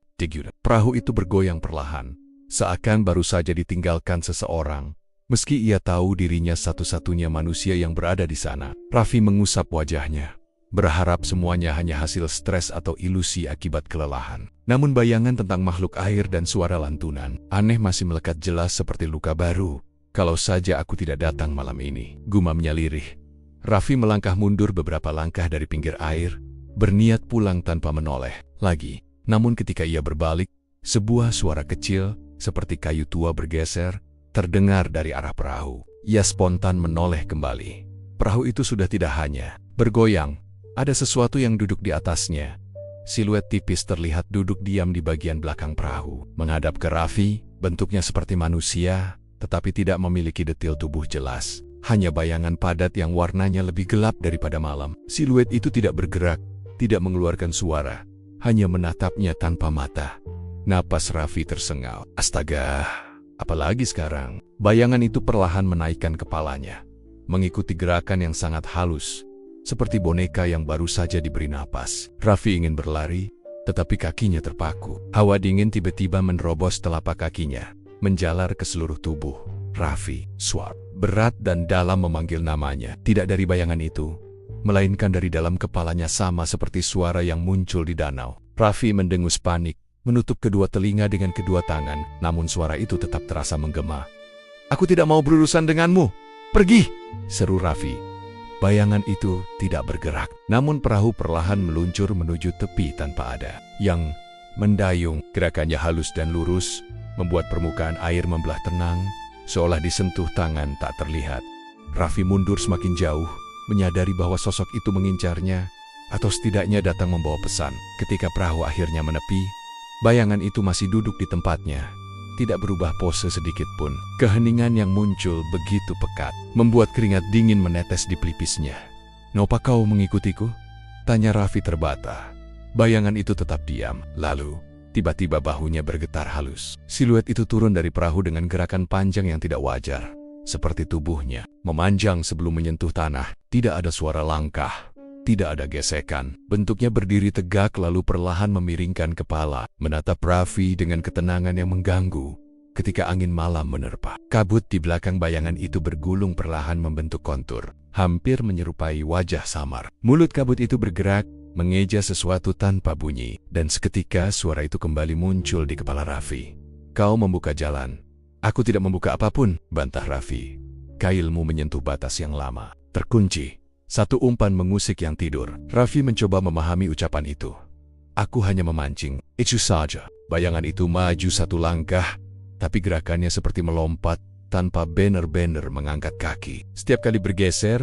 Perahu itu bergoyang perlahan, seakan baru saja ditinggalkan seseorang. Meski ia tahu dirinya satu-satunya manusia yang berada di sana. Raffi mengusap wajahnya, berharap semuanya hanya hasil stres atau ilusi akibat kelelahan. Namun bayangan tentang makhluk air dan suara lantunan aneh masih melekat jelas seperti luka baru. "Kalau saja aku tidak datang malam ini," gumamnya lirih. Raffi melangkah mundur beberapa langkah dari pinggir air, berniat pulang tanpa menoleh lagi. Namun ketika ia berbalik, sebuah suara kecil seperti kayu tua bergeser terdengar dari arah perahu. Ia spontan menoleh kembali. Perahu itu sudah tidak hanya bergoyang, ada sesuatu yang duduk di atasnya. siluet tipis terlihat duduk diam di bagian belakang perahu. Menghadap ke Raffi, bentuknya seperti manusia, tetapi tidak memiliki detil tubuh jelas. Hanya bayangan padat yang warnanya lebih gelap daripada malam. Siluet itu tidak bergerak, tidak mengeluarkan suara, hanya menatapnya tanpa mata. Napas Raffi tersengal. Astaga, apalagi sekarang? Bayangan itu perlahan menaikkan kepalanya, mengikuti gerakan yang sangat halus, seperti boneka yang baru saja diberi napas. Raffi ingin berlari, tetapi kakinya terpaku. Hawa dingin tiba-tiba menerobos telapak kakinya, menjalar ke seluruh tubuh. Raffi, Swart, berat dan dalam memanggil namanya. Tidak dari bayangan itu, melainkan dari dalam kepalanya, sama seperti suara yang muncul di danau. Raffi mendengus panik, menutup kedua telinga dengan kedua tangan, namun suara itu tetap terasa menggema. Aku tidak mau berurusan denganmu. Pergi, seru Raffi. Bayangan itu tidak bergerak, namun perahu perlahan meluncur menuju tepi tanpa ada yang mendayung. Gerakannya halus dan lurus, membuat permukaan air membelah tenang, seolah disentuh tangan tak terlihat. Raffi mundur semakin jauh, menyadari bahwa sosok itu mengincarnya, atau setidaknya datang membawa pesan. Ketika perahu akhirnya menepi, bayangan itu masih duduk di tempatnya, tidak berubah pose sedikit pun. Keheningan yang muncul begitu pekat, membuat keringat dingin menetes di pelipisnya. "Kenapa kau mengikutiku?" tanya Raffi terbata. Bayangan itu tetap diam, lalu tiba-tiba bahunya bergetar halus. Siluet itu turun dari perahu dengan gerakan panjang yang tidak wajar, seperti tubuhnya memanjang sebelum menyentuh tanah. Tidak ada suara langkah, tidak ada gesekan. Bentuknya berdiri tegak lalu perlahan memiringkan kepala, menatap Raffi dengan ketenangan yang mengganggu. Ketika angin malam menerpa, kabut di belakang bayangan itu bergulung perlahan membentuk kontur, hampir menyerupai wajah samar. Mulut kabut itu bergerak, mengeja sesuatu tanpa bunyi, dan seketika suara itu kembali muncul di kepala Raffi. "Kau membuka jalan. Aku tidak membuka apapun," bantah Raffi. "Kailmu menyentuh batas yang lama, terkunci." Satu umpan mengusik yang tidur. Raffi mencoba memahami ucapan itu. "Aku hanya memancing, itu saja." Bayangan itu maju satu langkah, tapi gerakannya seperti melompat tanpa benar-benar mengangkat kaki. Setiap kali bergeser,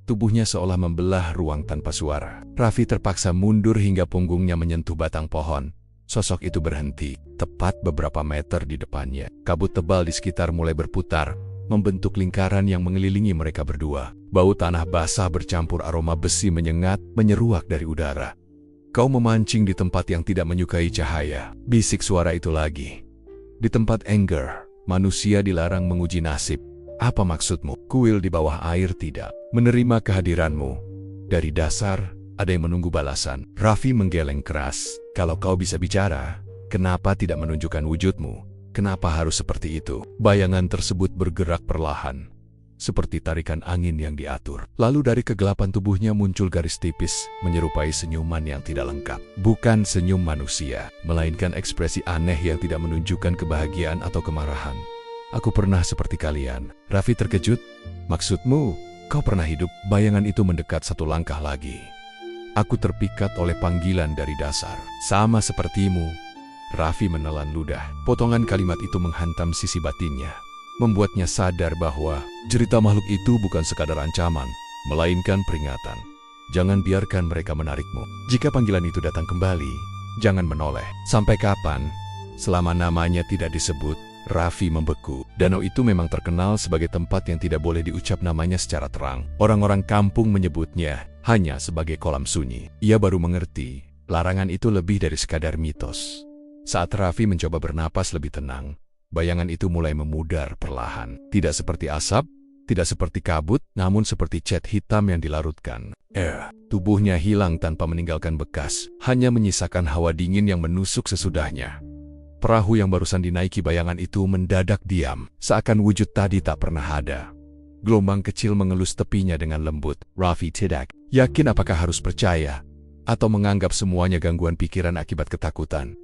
tubuhnya seolah membelah ruang tanpa suara. Raffi terpaksa mundur hingga punggungnya menyentuh batang pohon. Sosok itu berhenti, tepat beberapa meter di depannya. Kabut tebal di sekitar mulai berputar, membentuk lingkaran yang mengelilingi mereka berdua. Bau tanah basah bercampur aroma besi menyengat, menyeruak dari udara. "Kau memancing di tempat yang tidak menyukai cahaya," bisik suara itu lagi. "Di tempat Anger, manusia dilarang menguji nasib. Apa maksudmu? Kuil di bawah air tidak menerima kehadiranmu. Dari dasar, ada yang menunggu balasan." Raffi menggeleng keras. "Kalau kau bisa bicara, kenapa tidak menunjukkan wujudmu? Kenapa harus seperti itu?" Bayangan tersebut bergerak perlahan, seperti tarikan angin yang diatur. Lalu dari kegelapan tubuhnya muncul garis tipis, menyerupai senyuman yang tidak lengkap. Bukan senyum manusia, melainkan ekspresi aneh yang tidak menunjukkan kebahagiaan atau kemarahan. "Aku pernah seperti kalian." Raffi terkejut. "Maksudmu, kau pernah hidup?" Bayangan itu mendekat satu langkah lagi. "Aku terpikat oleh panggilan dari dasar. Sama sepertimu." Raffi menelan ludah. Potongan kalimat itu menghantam sisi batinnya, membuatnya sadar bahwa cerita makhluk itu bukan sekadar ancaman, melainkan peringatan. Jangan biarkan mereka menarikmu. Jika panggilan itu datang kembali, jangan menoleh. Sampai kapan? Selama namanya tidak disebut, Raffi membeku. Danau itu memang terkenal sebagai tempat yang tidak boleh diucap namanya secara terang. Orang-orang kampung menyebutnya hanya sebagai kolam sunyi. Ia baru mengerti, larangan itu lebih dari sekadar mitos. Saat Raffi mencoba bernapas lebih tenang, bayangan itu mulai memudar perlahan. Tidak seperti asap, tidak seperti kabut, namun seperti cat hitam yang dilarutkan. Tubuhnya hilang tanpa meninggalkan bekas, hanya menyisakan hawa dingin yang menusuk sesudahnya. Perahu yang barusan dinaiki bayangan itu mendadak diam, seakan wujud tadi tak pernah ada. Gelombang kecil mengelus tepinya dengan lembut. Raffi tidak yakin apakah harus percaya, atau menganggap semuanya gangguan pikiran akibat ketakutan.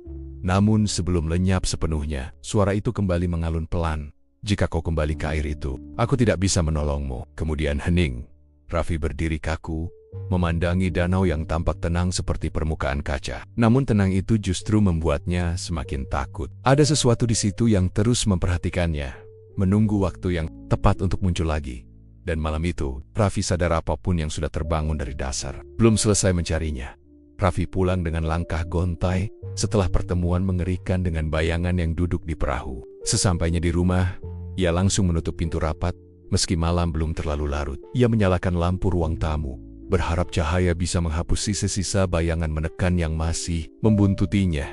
Namun sebelum lenyap sepenuhnya, suara itu kembali mengalun pelan. "Jika kau kembali ke air itu, aku tidak bisa menolongmu." Kemudian hening. Raffi berdiri kaku, memandangi danau yang tampak tenang seperti permukaan kaca. Namun tenang itu justru membuatnya semakin takut. Ada sesuatu di situ yang terus memperhatikannya, menunggu waktu yang tepat untuk muncul lagi. Dan malam itu, Raffi sadar apapun yang sudah terbangun dari dasar belum selesai mencarinya. Raffi pulang dengan langkah gontai setelah pertemuan mengerikan dengan bayangan yang duduk di perahu. Sesampainya di rumah, ia langsung menutup pintu rapat. Meski malam belum terlalu larut, ia menyalakan lampu ruang tamu, berharap cahaya bisa menghapus sisa-sisa bayangan menekan yang masih membuntutinya.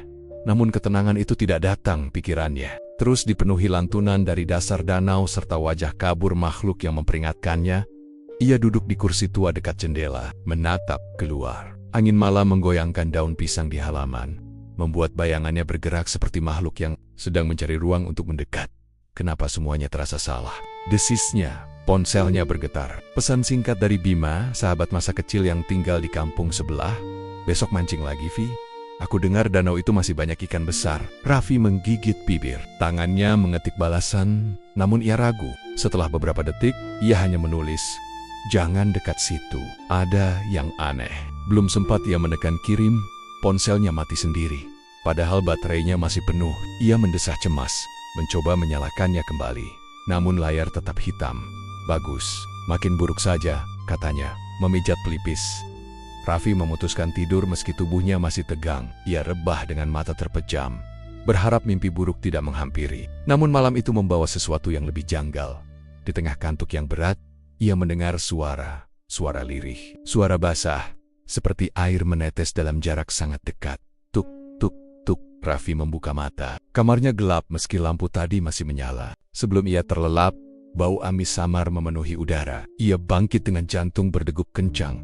Namun ketenangan itu tidak datang pikirannya. Terus dipenuhi lantunan dari dasar danau serta wajah kabur makhluk yang memperingatkannya. Ia duduk di kursi tua dekat jendela, menatap keluar. Angin malam menggoyangkan daun pisang di halaman, membuat bayangannya bergerak seperti makhluk yang sedang mencari ruang untuk mendekat. Kenapa semuanya terasa salah? Desisnya, ponselnya bergetar. Pesan singkat dari Bima, sahabat masa kecil yang tinggal di kampung sebelah. Besok mancing lagi, Vi. Aku dengar danau itu masih banyak ikan besar. Raffi menggigit bibir. Tangannya mengetik balasan, namun ia ragu. Setelah beberapa detik, ia hanya menulis, "Jangan dekat situ, ada yang aneh." Belum sempat ia menekan kirim, ponselnya mati sendiri. Padahal baterainya masih penuh. Ia mendesah cemas, mencoba menyalakannya kembali. Namun layar tetap hitam. Bagus, makin buruk saja, katanya, memijat pelipis. Raffi memutuskan tidur meski tubuhnya masih tegang. Ia rebah dengan mata terpejam, berharap mimpi buruk tidak menghampiri. Namun malam itu membawa sesuatu yang lebih janggal. Di tengah kantuk yang berat, ia mendengar suara lirih, suara basah, seperti air menetes dalam jarak sangat dekat. Tuk, tuk, tuk. Raffi membuka mata. Kamarnya gelap meski lampu tadi masih menyala. Sebelum ia terlelap, bau amis samar memenuhi udara. Ia bangkit dengan jantung berdegup kencang.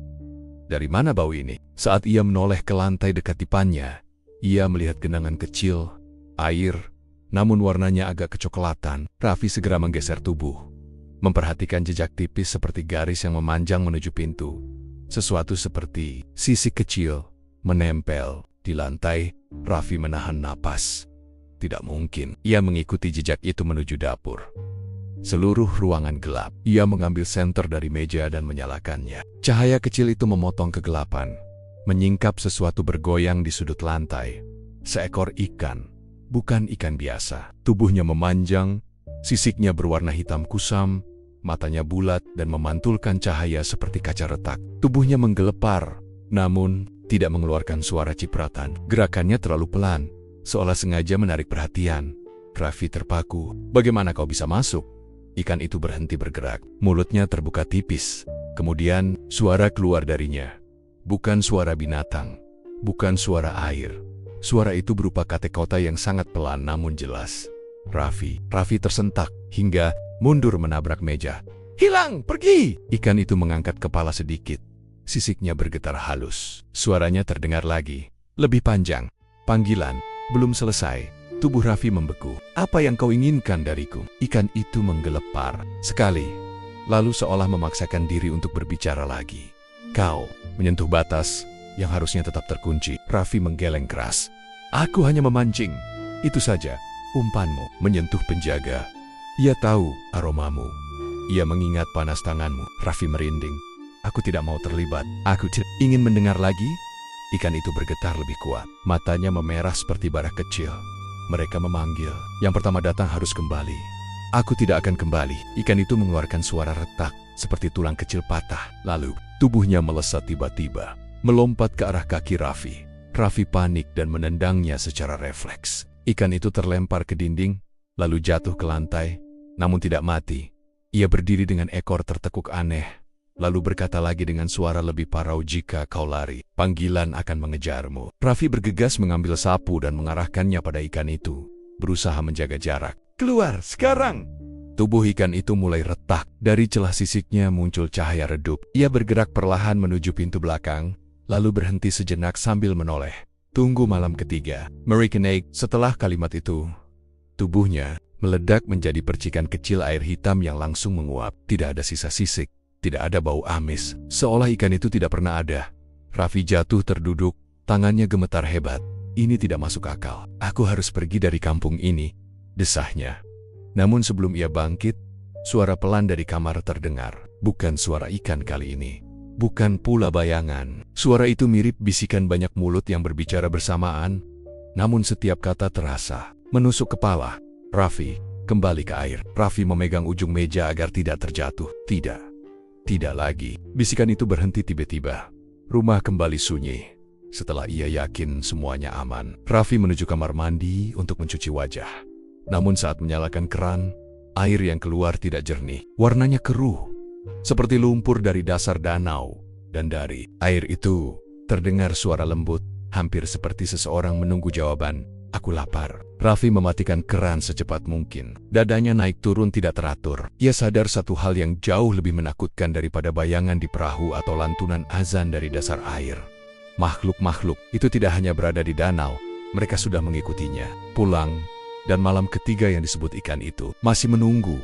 Dari mana bau ini? Saat ia menoleh ke lantai dekat dipannya, ia melihat genangan kecil, air, namun warnanya agak kecoklatan. Raffi segera menggeser tubuh, memperhatikan jejak tipis seperti garis yang memanjang menuju pintu. Sesuatu seperti sisik kecil menempel di lantai. Raffi menahan napas. Tidak mungkin. Ia mengikuti jejak itu menuju dapur. Seluruh ruangan gelap. Ia mengambil senter dari meja dan menyalakannya. Cahaya kecil itu memotong kegelapan, menyingkap sesuatu bergoyang di sudut lantai. Seekor ikan. Bukan ikan biasa. Tubuhnya memanjang, sisiknya berwarna hitam kusam, matanya bulat dan memantulkan cahaya seperti kaca retak. Tubuhnya menggelepar, namun tidak mengeluarkan suara cipratan. Gerakannya terlalu pelan, seolah sengaja menarik perhatian. Raffi terpaku. Bagaimana kau bisa masuk? Ikan itu berhenti bergerak. Mulutnya terbuka tipis. Kemudian suara keluar darinya. Bukan suara binatang, bukan suara air. Suara itu berupa kata-kata yang sangat pelan namun jelas. Raffi tersentak hingga mundur menabrak meja. "Hilang, pergi!" Ikan itu mengangkat kepala sedikit. Sisiknya bergetar halus. Suaranya terdengar lagi, lebih panjang. Panggilan belum selesai. Tubuh Raffi membeku. "Apa yang kau inginkan dariku?" Ikan itu menggelepar sekali, lalu seolah memaksakan diri untuk berbicara lagi. "Kau menyentuh batas yang harusnya tetap terkunci." Raffi menggeleng keras. "Aku hanya memancing. Itu saja." Umpanmu menyentuh penjaga. Ia tahu aromamu. Ia mengingat panas tanganmu. Raffi merinding. "Aku tidak mau terlibat. Aku tidak ingin mendengar lagi." Ikan itu bergetar lebih kuat. Matanya memerah seperti bara kecil. Mereka memanggil. Yang pertama datang harus kembali. "Aku tidak akan kembali." Ikan itu mengeluarkan suara retak, seperti tulang kecil patah. Lalu, tubuhnya melesat tiba-tiba, melompat ke arah kaki Raffi. Raffi panik dan menendangnya secara refleks. Ikan itu terlempar ke dinding, lalu jatuh ke lantai, namun tidak mati. Ia berdiri dengan ekor tertekuk aneh, lalu berkata lagi dengan suara lebih parau, "Jika kau lari, panggilan akan mengejarmu." Raffi bergegas mengambil sapu dan mengarahkannya pada ikan itu, berusaha menjaga jarak. "Keluar, sekarang!" Tubuh ikan itu mulai retak. Dari celah sisiknya muncul cahaya redup. Ia bergerak perlahan menuju pintu belakang, lalu berhenti sejenak sambil menoleh. Tunggu malam ketiga. American Egg. Setelah kalimat itu, tubuhnya meledak menjadi percikan kecil air hitam yang langsung menguap. Tidak ada sisa sisik, tidak ada bau amis, seolah ikan itu tidak pernah ada. Raffi jatuh terduduk, tangannya gemetar hebat. Ini tidak masuk akal. "Aku harus pergi dari kampung ini," desahnya. Namun sebelum ia bangkit, suara pelan dari kamar terdengar. Bukan suara ikan kali ini. Bukan pula bayangan. Suara itu mirip bisikan banyak mulut yang berbicara bersamaan, namun setiap kata terasa menusuk kepala. "Raffi, kembali ke air." Raffi memegang ujung meja agar tidak terjatuh. Tidak lagi. Bisikan itu berhenti tiba-tiba. Rumah kembali sunyi. Setelah ia yakin semuanya aman, Raffi menuju kamar mandi untuk mencuci wajah. Namun saat menyalakan keran, air yang keluar tidak jernih. Warnanya keruh, seperti lumpur dari dasar danau. Dan dari air itu, terdengar suara lembut, hampir seperti seseorang menunggu jawaban, "Aku lapar." Raffi mematikan keran secepat mungkin. Dadanya naik turun tidak teratur. Ia sadar satu hal yang jauh lebih menakutkan daripada bayangan di perahu atau lantunan azan dari dasar air. Makhluk-makhluk itu tidak hanya berada di danau, mereka sudah mengikutinya pulang, dan malam ketiga yang disebut ikan itu masih menunggu.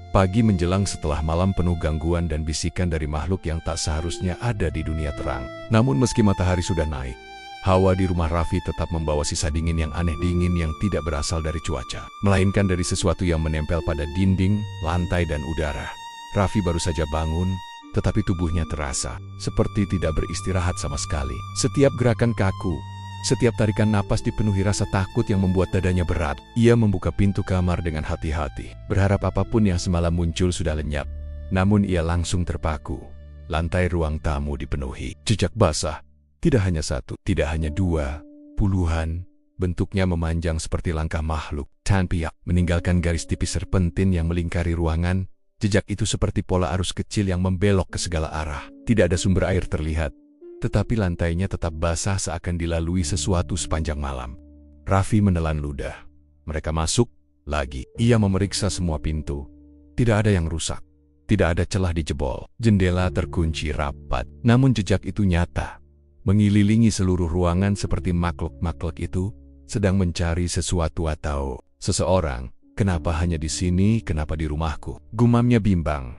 Pagi menjelang setelah malam penuh gangguan dan bisikan dari makhluk yang tak seharusnya ada di dunia terang. Namun meski matahari sudah naik, hawa di rumah Raffi tetap membawa sisa dingin yang aneh, dingin yang tidak berasal dari cuaca, melainkan dari sesuatu yang menempel pada dinding, lantai, dan udara. Raffi baru saja bangun, tetapi tubuhnya terasa seperti tidak beristirahat sama sekali. Setiap gerakan kaku, setiap tarikan napas dipenuhi rasa takut yang membuat dadanya berat. Ia membuka pintu kamar dengan hati-hati, berharap apapun yang semalam muncul sudah lenyap. Namun ia langsung terpaku. Lantai ruang tamu dipenuhi jejak basah. Tidak hanya satu, tidak hanya dua, puluhan. Bentuknya memanjang seperti langkah makhluk tanpa meninggalkan garis tipis serpentin yang melingkari ruangan. Jejak itu seperti pola arus kecil yang membelok ke segala arah. Tidak ada sumber air terlihat, tetapi lantainya tetap basah seakan dilalui sesuatu sepanjang malam. Raffi menelan ludah. Mereka masuk lagi. Ia memeriksa semua pintu. Tidak ada yang rusak. Tidak ada celah di jebol. Jendela terkunci rapat. Namun jejak itu nyata, mengelilingi seluruh ruangan seperti makhluk-makhluk itu sedang mencari sesuatu atau seseorang. "Kenapa hanya di sini, kenapa di rumahku?" gumamnya bimbang.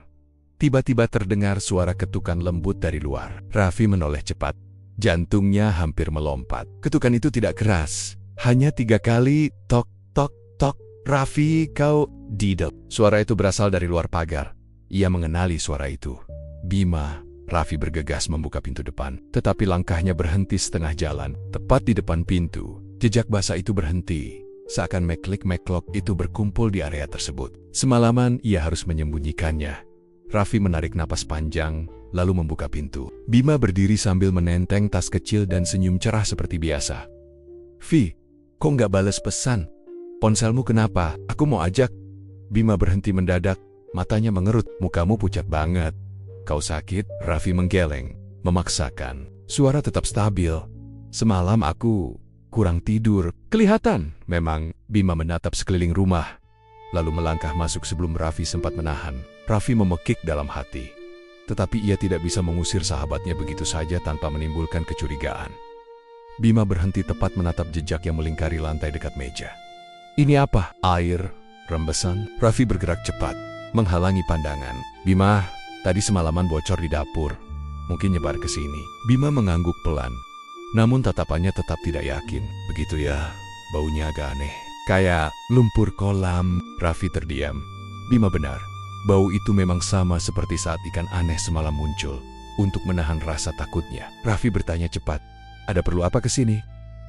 Tiba-tiba terdengar suara ketukan lembut dari luar. Raffi menoleh cepat. Jantungnya hampir melompat. Ketukan itu tidak keras, hanya 3 kali, tok, tok, tok. "Raffi, kau..." Didel. Suara itu berasal dari luar pagar. Ia mengenali suara itu. Bima. Raffi bergegas membuka pintu depan, tetapi langkahnya berhenti setengah jalan. Tepat di depan pintu, jejak basah itu berhenti. Seakan makhluk-makhluk itu berkumpul di area tersebut. Semalaman ia harus menyembunyikannya. Raffi menarik napas panjang, lalu membuka pintu. Bima berdiri sambil menenteng tas kecil dan senyum cerah seperti biasa. "Vi, kok nggak bales pesan? Ponselmu kenapa? Aku mau ajak." Bima berhenti mendadak, matanya mengerut. "Mukamu pucat banget. Kau sakit?" Raffi menggeleng, memaksakan. Suara tetap stabil. "Semalam aku kurang tidur." "Kelihatan." Memang. Bima menatap sekeliling rumah, lalu melangkah masuk sebelum Raffi sempat menahan. Raffi memekik dalam hati, tetapi ia tidak bisa mengusir sahabatnya begitu saja tanpa menimbulkan kecurigaan. Bima berhenti tepat menatap jejak yang melingkari lantai dekat meja. "Ini apa?" "Air," rembesan. Raffi bergerak cepat, menghalangi pandangan. "Bima, tadi semalaman bocor di dapur. Mungkin nyebar ke sini." Bima mengangguk pelan, namun tatapannya tetap tidak yakin. "Begitu ya, baunya agak aneh. Kayak lumpur kolam." Raffi terdiam. Bima benar. Bau itu memang sama seperti saat ikan aneh semalam muncul. Untuk menahan rasa takutnya, Raffi bertanya cepat, "Ada perlu apa ke sini?"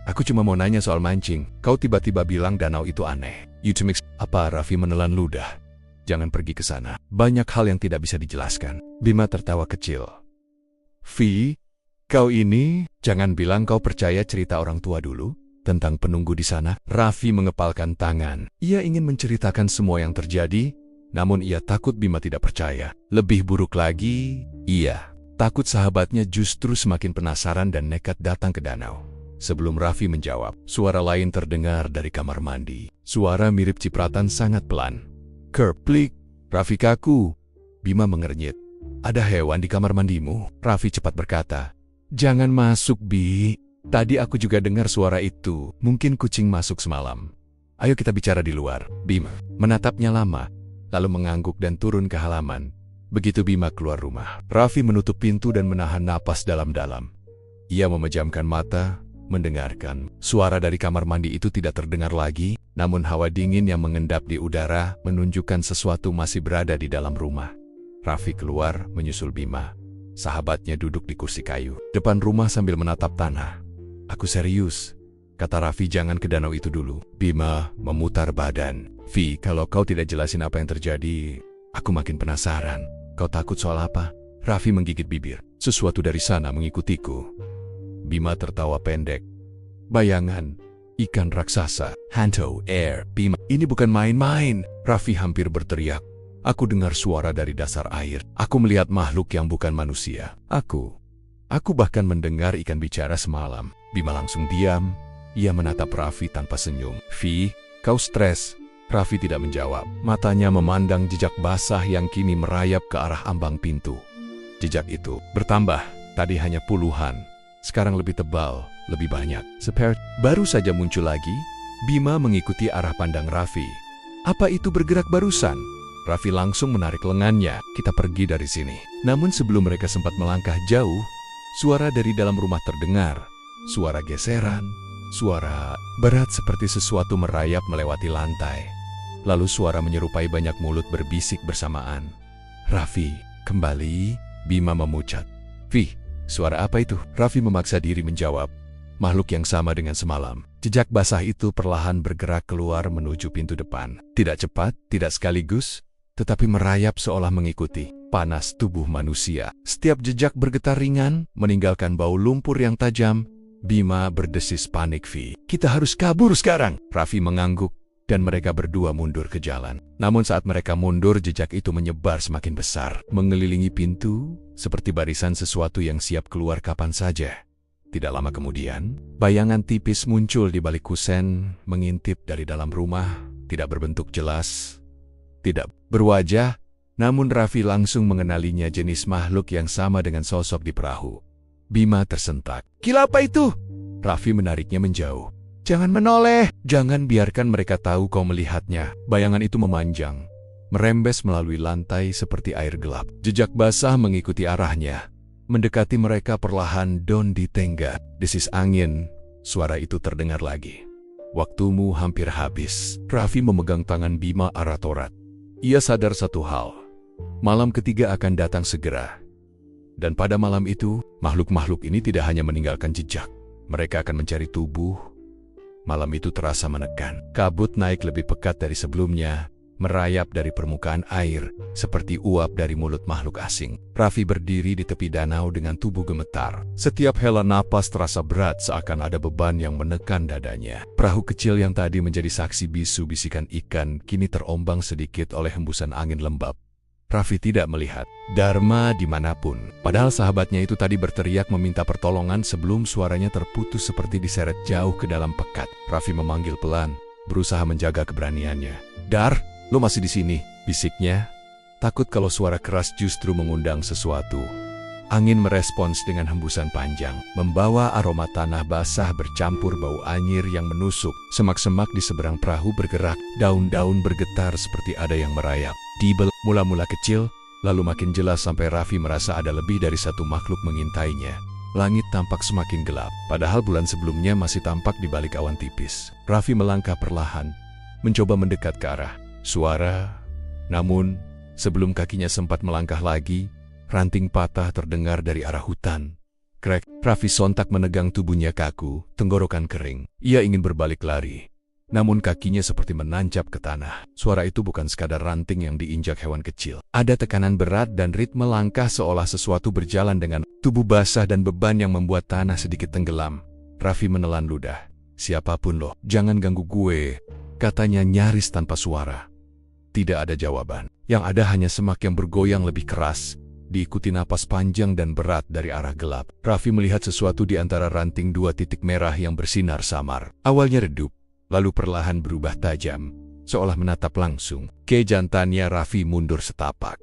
"Aku cuma mau nanya soal mancing. Kau tiba-tiba bilang danau itu aneh. You to mix..." "Apa?" Raffi menelan ludah. "Jangan pergi ke sana. Banyak hal yang tidak bisa dijelaskan." Bima tertawa kecil. "Vi, kau ini, jangan bilang kau percaya cerita orang tua dulu tentang penunggu di sana." Raffi mengepalkan tangan. Ia ingin menceritakan semua yang terjadi, namun ia takut Bima tidak percaya. Lebih buruk lagi, ia takut sahabatnya justru semakin penasaran dan nekat datang ke danau. Sebelum Raffi menjawab, suara lain terdengar dari kamar mandi. Suara mirip cipratan sangat pelan. "Kerplik." "Raffi kaku." Bima mengernyit. "Ada hewan di kamar mandimu?" Raffi cepat berkata, "Jangan masuk, Bi. Tadi aku juga dengar suara itu. Mungkin kucing masuk semalam. Ayo kita bicara di luar." Bima menatapnya lama, lalu mengangguk dan turun ke halaman. Begitu Bima keluar rumah, Raffi menutup pintu dan menahan napas dalam-dalam. Ia memejamkan mata, mendengarkan. Suara dari kamar mandi itu tidak terdengar lagi, namun hawa dingin yang mengendap di udara menunjukkan sesuatu masih berada di dalam rumah. Raffi keluar, menyusul Bima. Sahabatnya duduk di kursi kayu depan rumah sambil menatap tanah. "Aku serius," kata Raffi, "jangan ke danau itu dulu." Bima memutar badan. "Vi, kalau kau tidak jelasin apa yang terjadi, aku makin penasaran." "Kau takut soal apa?" Raffi menggigit bibir. "Sesuatu dari sana mengikutiku." Bima tertawa pendek. Bayangan, ikan raksasa, hantu air, Bima. Ini bukan main-main, Raffi hampir berteriak. Aku dengar suara dari dasar air. Aku melihat makhluk yang bukan manusia. Aku bahkan mendengar ikan bicara semalam. Bima langsung diam. Ia menatap Raffi tanpa senyum. Vi, kau stres? Raffi tidak menjawab. Matanya memandang jejak basah yang kini merayap ke arah ambang pintu. Jejak itu bertambah. Tadi hanya puluhan. Sekarang lebih tebal, lebih banyak. Seperti baru saja muncul lagi. Bima mengikuti arah pandang Raffi. Apa itu bergerak barusan? Raffi langsung menarik lengannya. Kita pergi dari sini. Namun sebelum mereka sempat melangkah jauh, suara dari dalam rumah terdengar. Suara geseran, suara berat seperti sesuatu merayap melewati lantai. Lalu suara menyerupai banyak mulut berbisik bersamaan. Raffi, kembali, Bima memucat. Vi, suara apa itu? Raffi memaksa diri menjawab. Makhluk yang sama dengan semalam. Jejak basah itu perlahan bergerak keluar menuju pintu depan. Tidak cepat, tidak sekaligus, tetapi merayap seolah mengikuti panas tubuh manusia. Setiap jejak bergetar ringan, meninggalkan bau lumpur yang tajam. Bima berdesis panik. Vi, kita harus kabur sekarang. Raffi mengangguk. Dan mereka berdua mundur ke jalan. Namun saat mereka mundur, jejak itu menyebar semakin besar. Mengelilingi pintu, seperti barisan sesuatu yang siap keluar kapan saja. Tidak lama kemudian, bayangan tipis muncul di balik kusen, mengintip dari dalam rumah, tidak berbentuk jelas, tidak berwajah, namun Raffi langsung mengenalinya, jenis makhluk yang sama dengan sosok di perahu. Bima tersentak. Gila apa itu? Raffi menariknya menjauh. Jangan menoleh, jangan biarkan mereka tahu kau melihatnya. Bayangan itu memanjang, merembes melalui lantai seperti air gelap. Jejak basah mengikuti arahnya, mendekati mereka perlahan. Don di tengga, desis angin, suara itu terdengar lagi. Waktumu hampir habis. Raffi memegang tangan Bima arah torat. Ia sadar satu hal, malam ketiga akan datang segera. Dan pada malam itu, makhluk-makhluk ini tidak hanya meninggalkan jejak, mereka akan mencari tubuh. Malam itu terasa menekan. Kabut naik lebih pekat dari sebelumnya, merayap dari permukaan air, seperti uap dari mulut makhluk asing. Raffi berdiri di tepi danau dengan tubuh gemetar. Setiap hela napas terasa berat, seakan ada beban yang menekan dadanya. Perahu kecil yang tadi menjadi saksi bisu bisikan ikan, kini terombang sedikit oleh hembusan angin lembab. Raffi tidak melihat Dharma dimanapun. Padahal sahabatnya itu tadi berteriak meminta pertolongan sebelum suaranya terputus seperti diseret jauh ke dalam pekat. Raffi memanggil pelan, berusaha menjaga keberaniannya. Dar, lo masih di sini, bisiknya. Takut kalau suara keras justru mengundang sesuatu. Angin merespons dengan hembusan panjang, membawa aroma tanah basah bercampur bau anyir yang menusuk. Semak-semak di seberang perahu bergerak, daun-daun bergetar seperti ada yang merayap. Dibel, mula-mula kecil, lalu makin jelas sampai Raffi merasa ada lebih dari satu makhluk mengintainya. Langit tampak semakin gelap, padahal bulan sebelumnya masih tampak di balik awan tipis. Raffi melangkah perlahan, mencoba mendekat ke arah suara. Namun, sebelum kakinya sempat melangkah lagi, ranting patah terdengar dari arah hutan. Krek, Raffi sontak menegang tubuhnya kaku, tenggorokan kering. Ia ingin berbalik lari. Namun kakinya seperti menancap ke tanah. Suara itu bukan sekadar ranting yang diinjak hewan kecil. Ada tekanan berat dan ritme langkah seolah sesuatu berjalan dengan tubuh basah dan beban yang membuat tanah sedikit tenggelam. Raffi menelan ludah. Siapapun lo, jangan ganggu gue, katanya nyaris tanpa suara. Tidak ada jawaban. Yang ada hanya semak yang bergoyang lebih keras, diikuti napas panjang dan berat dari arah gelap. Raffi melihat sesuatu di antara ranting dua titik merah yang bersinar samar. Awalnya redup, lalu perlahan berubah tajam, seolah menatap langsung. Kejantannya Raffi mundur setapak.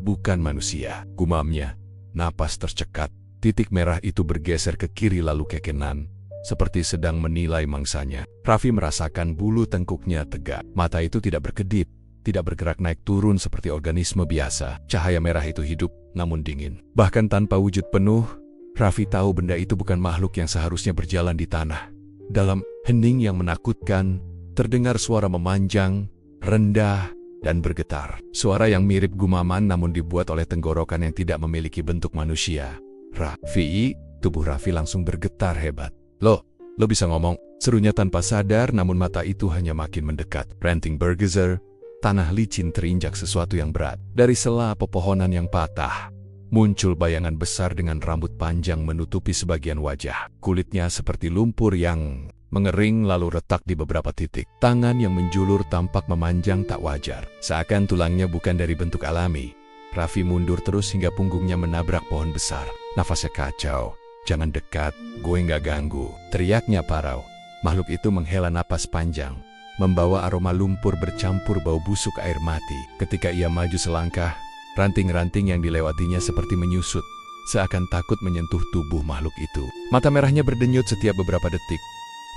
Bukan manusia, gumamnya. Napas tercekat, titik merah itu bergeser ke kiri lalu ke kanan, seperti sedang menilai mangsanya. Raffi merasakan bulu tengkuknya tegak. Mata itu tidak berkedip, tidak bergerak naik turun seperti organisme biasa. Cahaya merah itu hidup, namun dingin. Bahkan tanpa wujud penuh, Raffi tahu benda itu bukan makhluk yang seharusnya berjalan di tanah. Dalam hening yang menakutkan, terdengar suara memanjang, rendah, dan bergetar. Suara yang mirip gumaman namun dibuat oleh tenggorokan yang tidak memiliki bentuk manusia. Raffi, tubuh Raffi langsung bergetar hebat. Lo bisa ngomong, serunya tanpa sadar, namun mata itu hanya makin mendekat. Ranting bergeser, tanah licin terinjak sesuatu yang berat. Dari sela pepohonan yang patah, muncul bayangan besar dengan rambut panjang menutupi sebagian wajah. Kulitnya seperti lumpur yang mengering lalu retak di beberapa titik. Tangan yang menjulur tampak memanjang tak wajar. Seakan tulangnya bukan dari bentuk alami. Raffi mundur terus hingga punggungnya menabrak pohon besar. Nafasnya kacau. "Jangan dekat, gue nggak ganggu," teriaknya parau. Makhluk itu menghela napas panjang, membawa aroma lumpur bercampur bau busuk air mati. Ketika ia maju selangkah, ranting-ranting yang dilewatinya seperti menyusut, seakan takut menyentuh tubuh makhluk itu. Mata merahnya berdenyut setiap beberapa detik.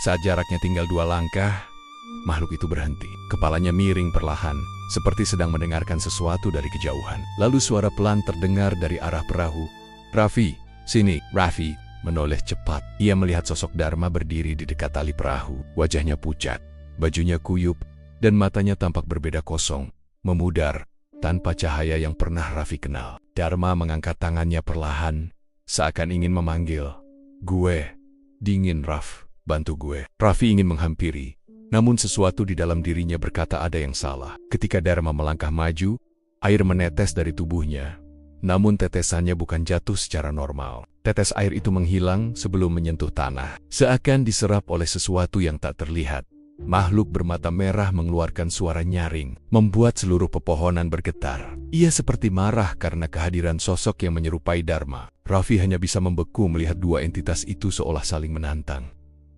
Saat jaraknya tinggal 2 langkah, makhluk itu berhenti. Kepalanya miring perlahan, seperti sedang mendengarkan sesuatu dari kejauhan. Lalu suara pelan terdengar dari arah perahu. "Raffi, sini." Raffi menoleh cepat. Ia melihat sosok Dharma berdiri di dekat tali perahu. Wajahnya pucat, bajunya kuyup, dan matanya tampak berbeda kosong, memudar, tanpa cahaya yang pernah Raffi kenal. Dharma mengangkat tangannya perlahan, seakan ingin memanggil. "Gue, dingin Raff, bantu gue." Raffi ingin menghampiri, namun sesuatu di dalam dirinya berkata ada yang salah. Ketika Dharma melangkah maju, air menetes dari tubuhnya. Namun tetesannya bukan jatuh secara normal. Tetes air itu menghilang sebelum menyentuh tanah, seakan diserap oleh sesuatu yang tak terlihat. Makhluk bermata merah mengeluarkan suara nyaring, membuat seluruh pepohonan bergetar. Ia seperti marah karena kehadiran sosok yang menyerupai Dharma. Raffi hanya bisa membeku melihat dua entitas itu seolah saling menantang.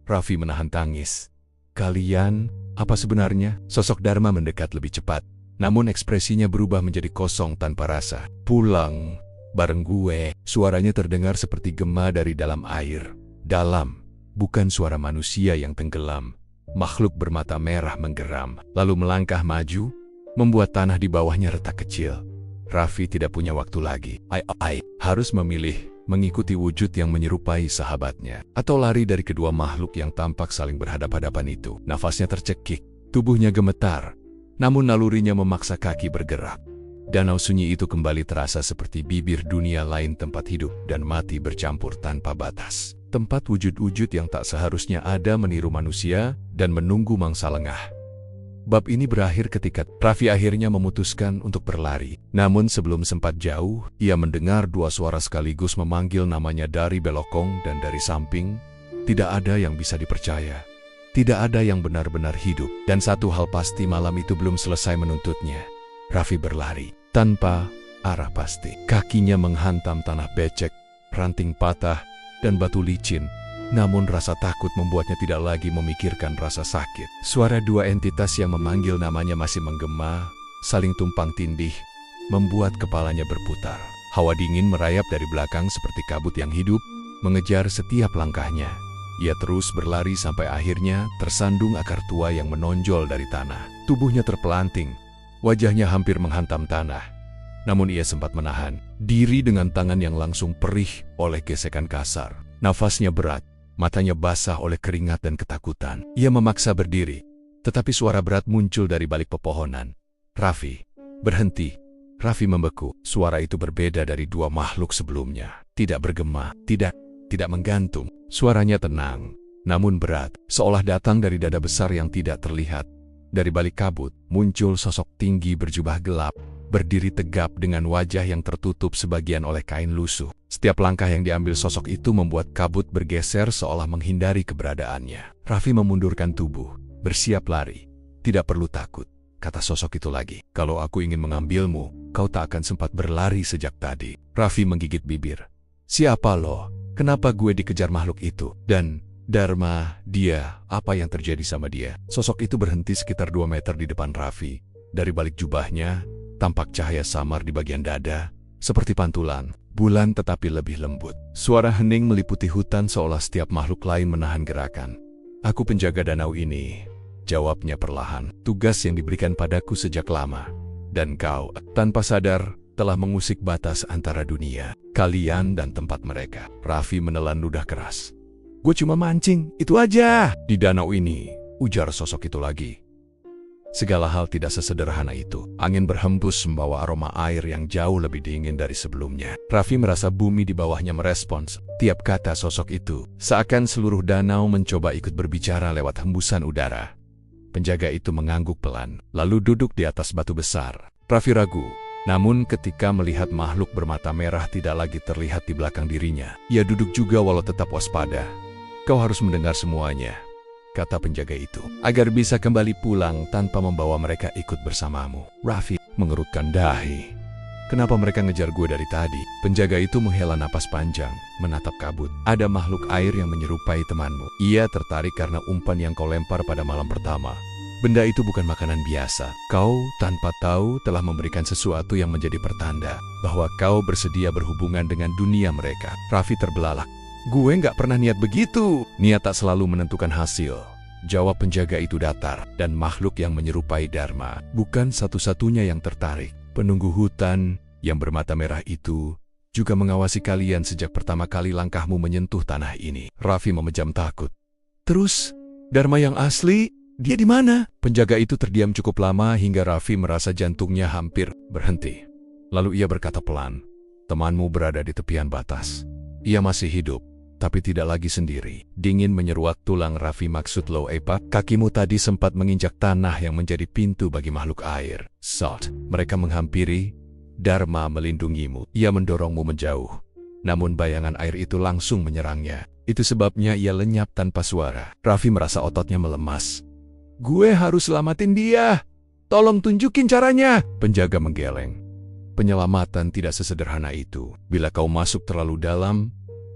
Raffi menahan tangis. "Kalian, apa sebenarnya?" Sosok Dharma mendekat lebih cepat, namun ekspresinya berubah menjadi kosong tanpa rasa. "Pulang bareng gue." Suaranya terdengar seperti gema dari dalam air. Dalam, bukan suara manusia yang tenggelam. Makhluk bermata merah menggeram, lalu melangkah maju, membuat tanah di bawahnya retak kecil. Raffi tidak punya waktu lagi. Harus memilih, mengikuti wujud yang menyerupai sahabatnya, atau lari dari kedua makhluk yang tampak saling berhadapan-hadapan itu. Nafasnya tercekik, tubuhnya gemetar, namun nalurinya memaksa kaki bergerak. Danau sunyi itu kembali terasa seperti bibir dunia lain, tempat hidup dan mati bercampur tanpa batas. Tempat wujud-wujud yang tak seharusnya ada meniru manusia dan menunggu mangsa lengah. Bab ini berakhir ketika Raffi akhirnya memutuskan untuk berlari. Namun sebelum sempat jauh, ia mendengar dua suara sekaligus memanggil namanya dari belokong dan dari samping. Tidak ada yang bisa dipercaya. Tidak ada yang benar-benar hidup. Dan satu hal pasti, malam itu belum selesai menuntutnya. Raffi berlari tanpa arah pasti. Kakinya menghantam tanah becek, ranting patah, dan batu licin. Namun rasa takut membuatnya tidak lagi memikirkan rasa sakit. Suara dua entitas yang memanggil namanya masih menggema, saling tumpang tindih, membuat kepalanya berputar. Hawa dingin merayap dari belakang seperti kabut yang hidup, mengejar setiap langkahnya. Ia terus berlari sampai akhirnya tersandung akar tua yang menonjol dari tanah. Tubuhnya terpelanting, wajahnya hampir menghantam tanah. Namun ia sempat menahan diri dengan tangan yang langsung perih oleh gesekan kasar. Nafasnya berat, matanya basah oleh keringat dan ketakutan. Ia memaksa berdiri, tetapi suara berat muncul dari balik pepohonan. "Raffi, berhenti." Raffi membeku. Suara itu berbeda dari dua makhluk sebelumnya. Tidak bergema, tidak menggantung. Suaranya tenang, namun berat, seolah datang dari dada besar yang tidak terlihat. Dari balik kabut, muncul sosok tinggi berjubah gelap, berdiri tegap dengan wajah yang tertutup sebagian oleh kain lusuh. Setiap langkah yang diambil sosok itu membuat kabut bergeser seolah menghindari keberadaannya. Raffi memundurkan tubuh, bersiap lari. "Tidak perlu takut," kata sosok itu lagi. "Kalau aku ingin mengambilmu, kau tak akan sempat berlari sejak tadi." Raffi menggigit bibir. "Siapa lo? Kenapa gue dikejar makhluk itu? Dan Dharma, dia, apa yang terjadi sama dia?" Sosok itu berhenti sekitar 2 meter di depan Raffi. Dari balik jubahnya, tampak cahaya samar di bagian dada, seperti pantulan bulan tetapi lebih lembut. Suara hening meliputi hutan seolah setiap makhluk lain menahan gerakan. "Aku penjaga danau ini," jawabnya perlahan. "Tugas yang diberikan padaku sejak lama. Dan kau, tanpa sadar, telah mengusik batas antara dunia, kalian dan tempat mereka." Raffi menelan ludah keras. "Gue cuma mancing, itu aja." "Di danau ini," ujar sosok itu lagi, "segala hal tidak sesederhana itu." Angin berhembus membawa aroma air yang jauh lebih dingin dari sebelumnya. Raffi merasa bumi di bawahnya merespons tiap kata sosok itu. Seakan seluruh danau mencoba ikut berbicara lewat hembusan udara. Penjaga itu mengangguk pelan, lalu duduk di atas batu besar. Raffi ragu, Namun ketika melihat makhluk bermata merah tidak lagi terlihat di belakang dirinya, ia duduk juga walau tetap waspada. "Kau harus mendengar semuanya," kata penjaga itu, "agar bisa kembali pulang tanpa membawa mereka ikut bersamamu." Raffi mengerutkan dahi. "Kenapa mereka ngejar gue dari tadi?" Penjaga itu menghela napas panjang, menatap kabut. "Ada makhluk air yang menyerupai temanmu. Ia tertarik karena umpan yang kau lempar pada malam pertama. Benda itu bukan makanan biasa. Kau tanpa tahu telah memberikan sesuatu yang menjadi pertanda bahwa kau bersedia berhubungan dengan dunia mereka." Raffi terbelalak. "Gue nggak pernah niat begitu." "Niat tak selalu menentukan hasil," jawab penjaga itu datar. "Dan makhluk yang menyerupai Dharma bukan satu-satunya yang tertarik. Penunggu hutan yang bermata merah itu juga mengawasi kalian sejak pertama kali langkahmu menyentuh tanah ini." Raffi memejam takut. "Terus, Dharma yang asli, dia di mana?" Penjaga itu terdiam cukup lama hingga Raffi merasa jantungnya hampir berhenti. Lalu ia berkata pelan, "Temanmu berada di tepian batas. Ia masih hidup, tapi tidak lagi sendiri." Dingin menyeruak tulang Raffi. "Maksud lo apa? Kakimu tadi sempat menginjak tanah yang menjadi pintu bagi makhluk air." "Salt, mereka menghampiri. Dharma melindungimu. Ia mendorongmu menjauh. Namun bayangan air itu langsung menyerangnya. Itu sebabnya ia lenyap tanpa suara." Raffi merasa ototnya melemas. "Gue harus selamatin dia. Tolong tunjukin caranya." Penjaga menggeleng. "Penyelamatan tidak sesederhana itu. Bila kau masuk terlalu dalam,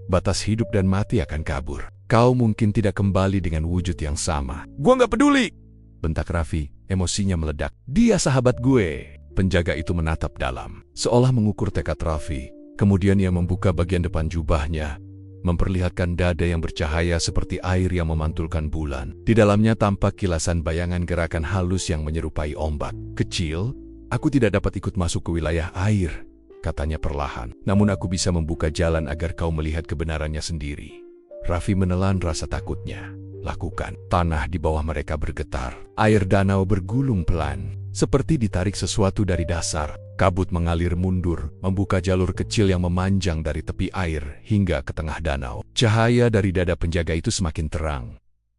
batas hidup dan mati akan kabur. Kau mungkin tidak kembali dengan wujud yang sama." "Gua nggak peduli!" bentak Raffi, emosinya meledak. "Dia sahabat gue." Penjaga itu menatap dalam, seolah mengukur tekad Raffi. Kemudian ia membuka bagian depan jubahnya, memperlihatkan dada yang bercahaya seperti air yang memantulkan bulan. Di dalamnya tampak kilasan bayangan gerakan halus yang menyerupai ombak. "Kecil, aku tidak dapat ikut masuk ke wilayah air," katanya perlahan. "Namun aku bisa membuka jalan agar kau melihat kebenarannya sendiri." Raffi menelan rasa takutnya. "Lakukan." Tanah di bawah mereka bergetar. Air danau bergulung pelan, seperti ditarik sesuatu dari dasar. Kabut mengalir mundur, membuka jalur kecil yang memanjang dari tepi air hingga ke tengah danau. Cahaya dari dada penjaga itu semakin terang.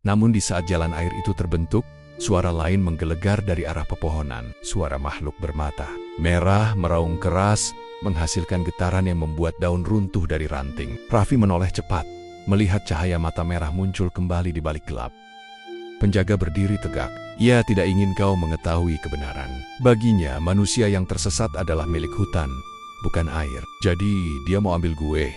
Namun di saat jalan air itu terbentuk, suara lain menggelegar dari arah pepohonan. Suara makhluk bermata merah meraung keras, menghasilkan getaran yang membuat daun runtuh dari ranting. Raffi menoleh cepat, melihat cahaya mata merah muncul kembali di balik gelap. Penjaga berdiri tegak. Ia tidak ingin kau mengetahui kebenaran. Baginya, manusia yang tersesat adalah milik hutan, bukan air. "Jadi, dia mau ambil gue?"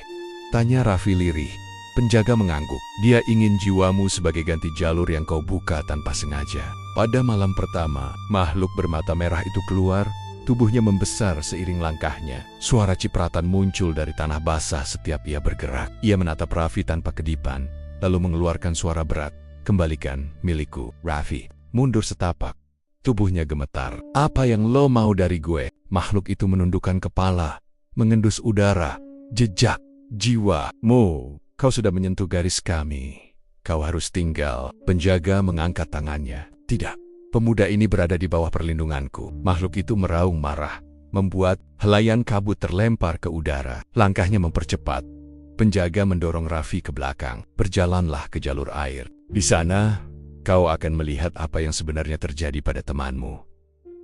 tanya Raffi lirih. Penjaga mengangguk. "Dia ingin jiwamu sebagai ganti jalur yang kau buka tanpa sengaja." Pada malam pertama, makhluk bermata merah itu keluar. Tubuhnya membesar seiring langkahnya. Suara cipratan muncul dari tanah basah setiap ia bergerak. Ia menatap Raffi tanpa kedipan, lalu mengeluarkan suara berat. "Kembalikan milikku." Raffi mundur setapak. Tubuhnya gemetar. "Apa yang lo mau dari gue?" Makhluk itu menundukkan kepala, mengendus udara. "Jejak jiwamu. Kau sudah menyentuh garis kami. Kau harus tinggal." Penjaga mengangkat tangannya. "Tidak. Pemuda ini berada di bawah perlindunganku." Makhluk itu meraung marah, membuat helaian kabut terlempar ke udara. Langkahnya mempercepat. Penjaga mendorong Raffi ke belakang. "Berjalanlah ke jalur air. Di sana, kau akan melihat apa yang sebenarnya terjadi pada temanmu.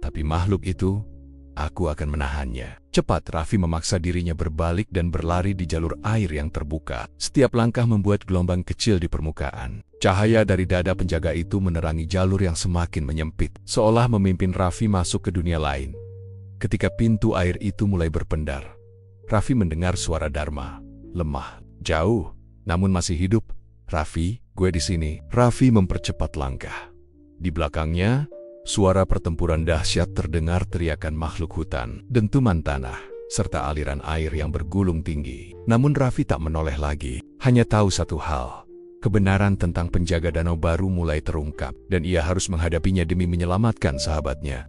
Tapi makhluk itu, aku akan menahannya." Cepat Raffi memaksa dirinya berbalik dan berlari di jalur air yang terbuka. Setiap langkah membuat gelombang kecil di permukaan. Cahaya dari dada penjaga itu menerangi jalur yang semakin menyempit, seolah memimpin Raffi masuk ke dunia lain. Ketika pintu air itu mulai berpendar, Raffi mendengar suara Dharma. Lemah, jauh, namun masih hidup. "Raffi, gue di sini." Raffi mempercepat langkah. Di belakangnya, suara pertempuran dahsyat terdengar. Teriakan makhluk hutan, dentuman tanah, serta aliran air yang bergulung tinggi. Namun Raffi tak menoleh lagi. Hanya tahu satu hal. Kebenaran tentang penjaga danau baru mulai terungkap, dan ia harus menghadapinya demi menyelamatkan sahabatnya.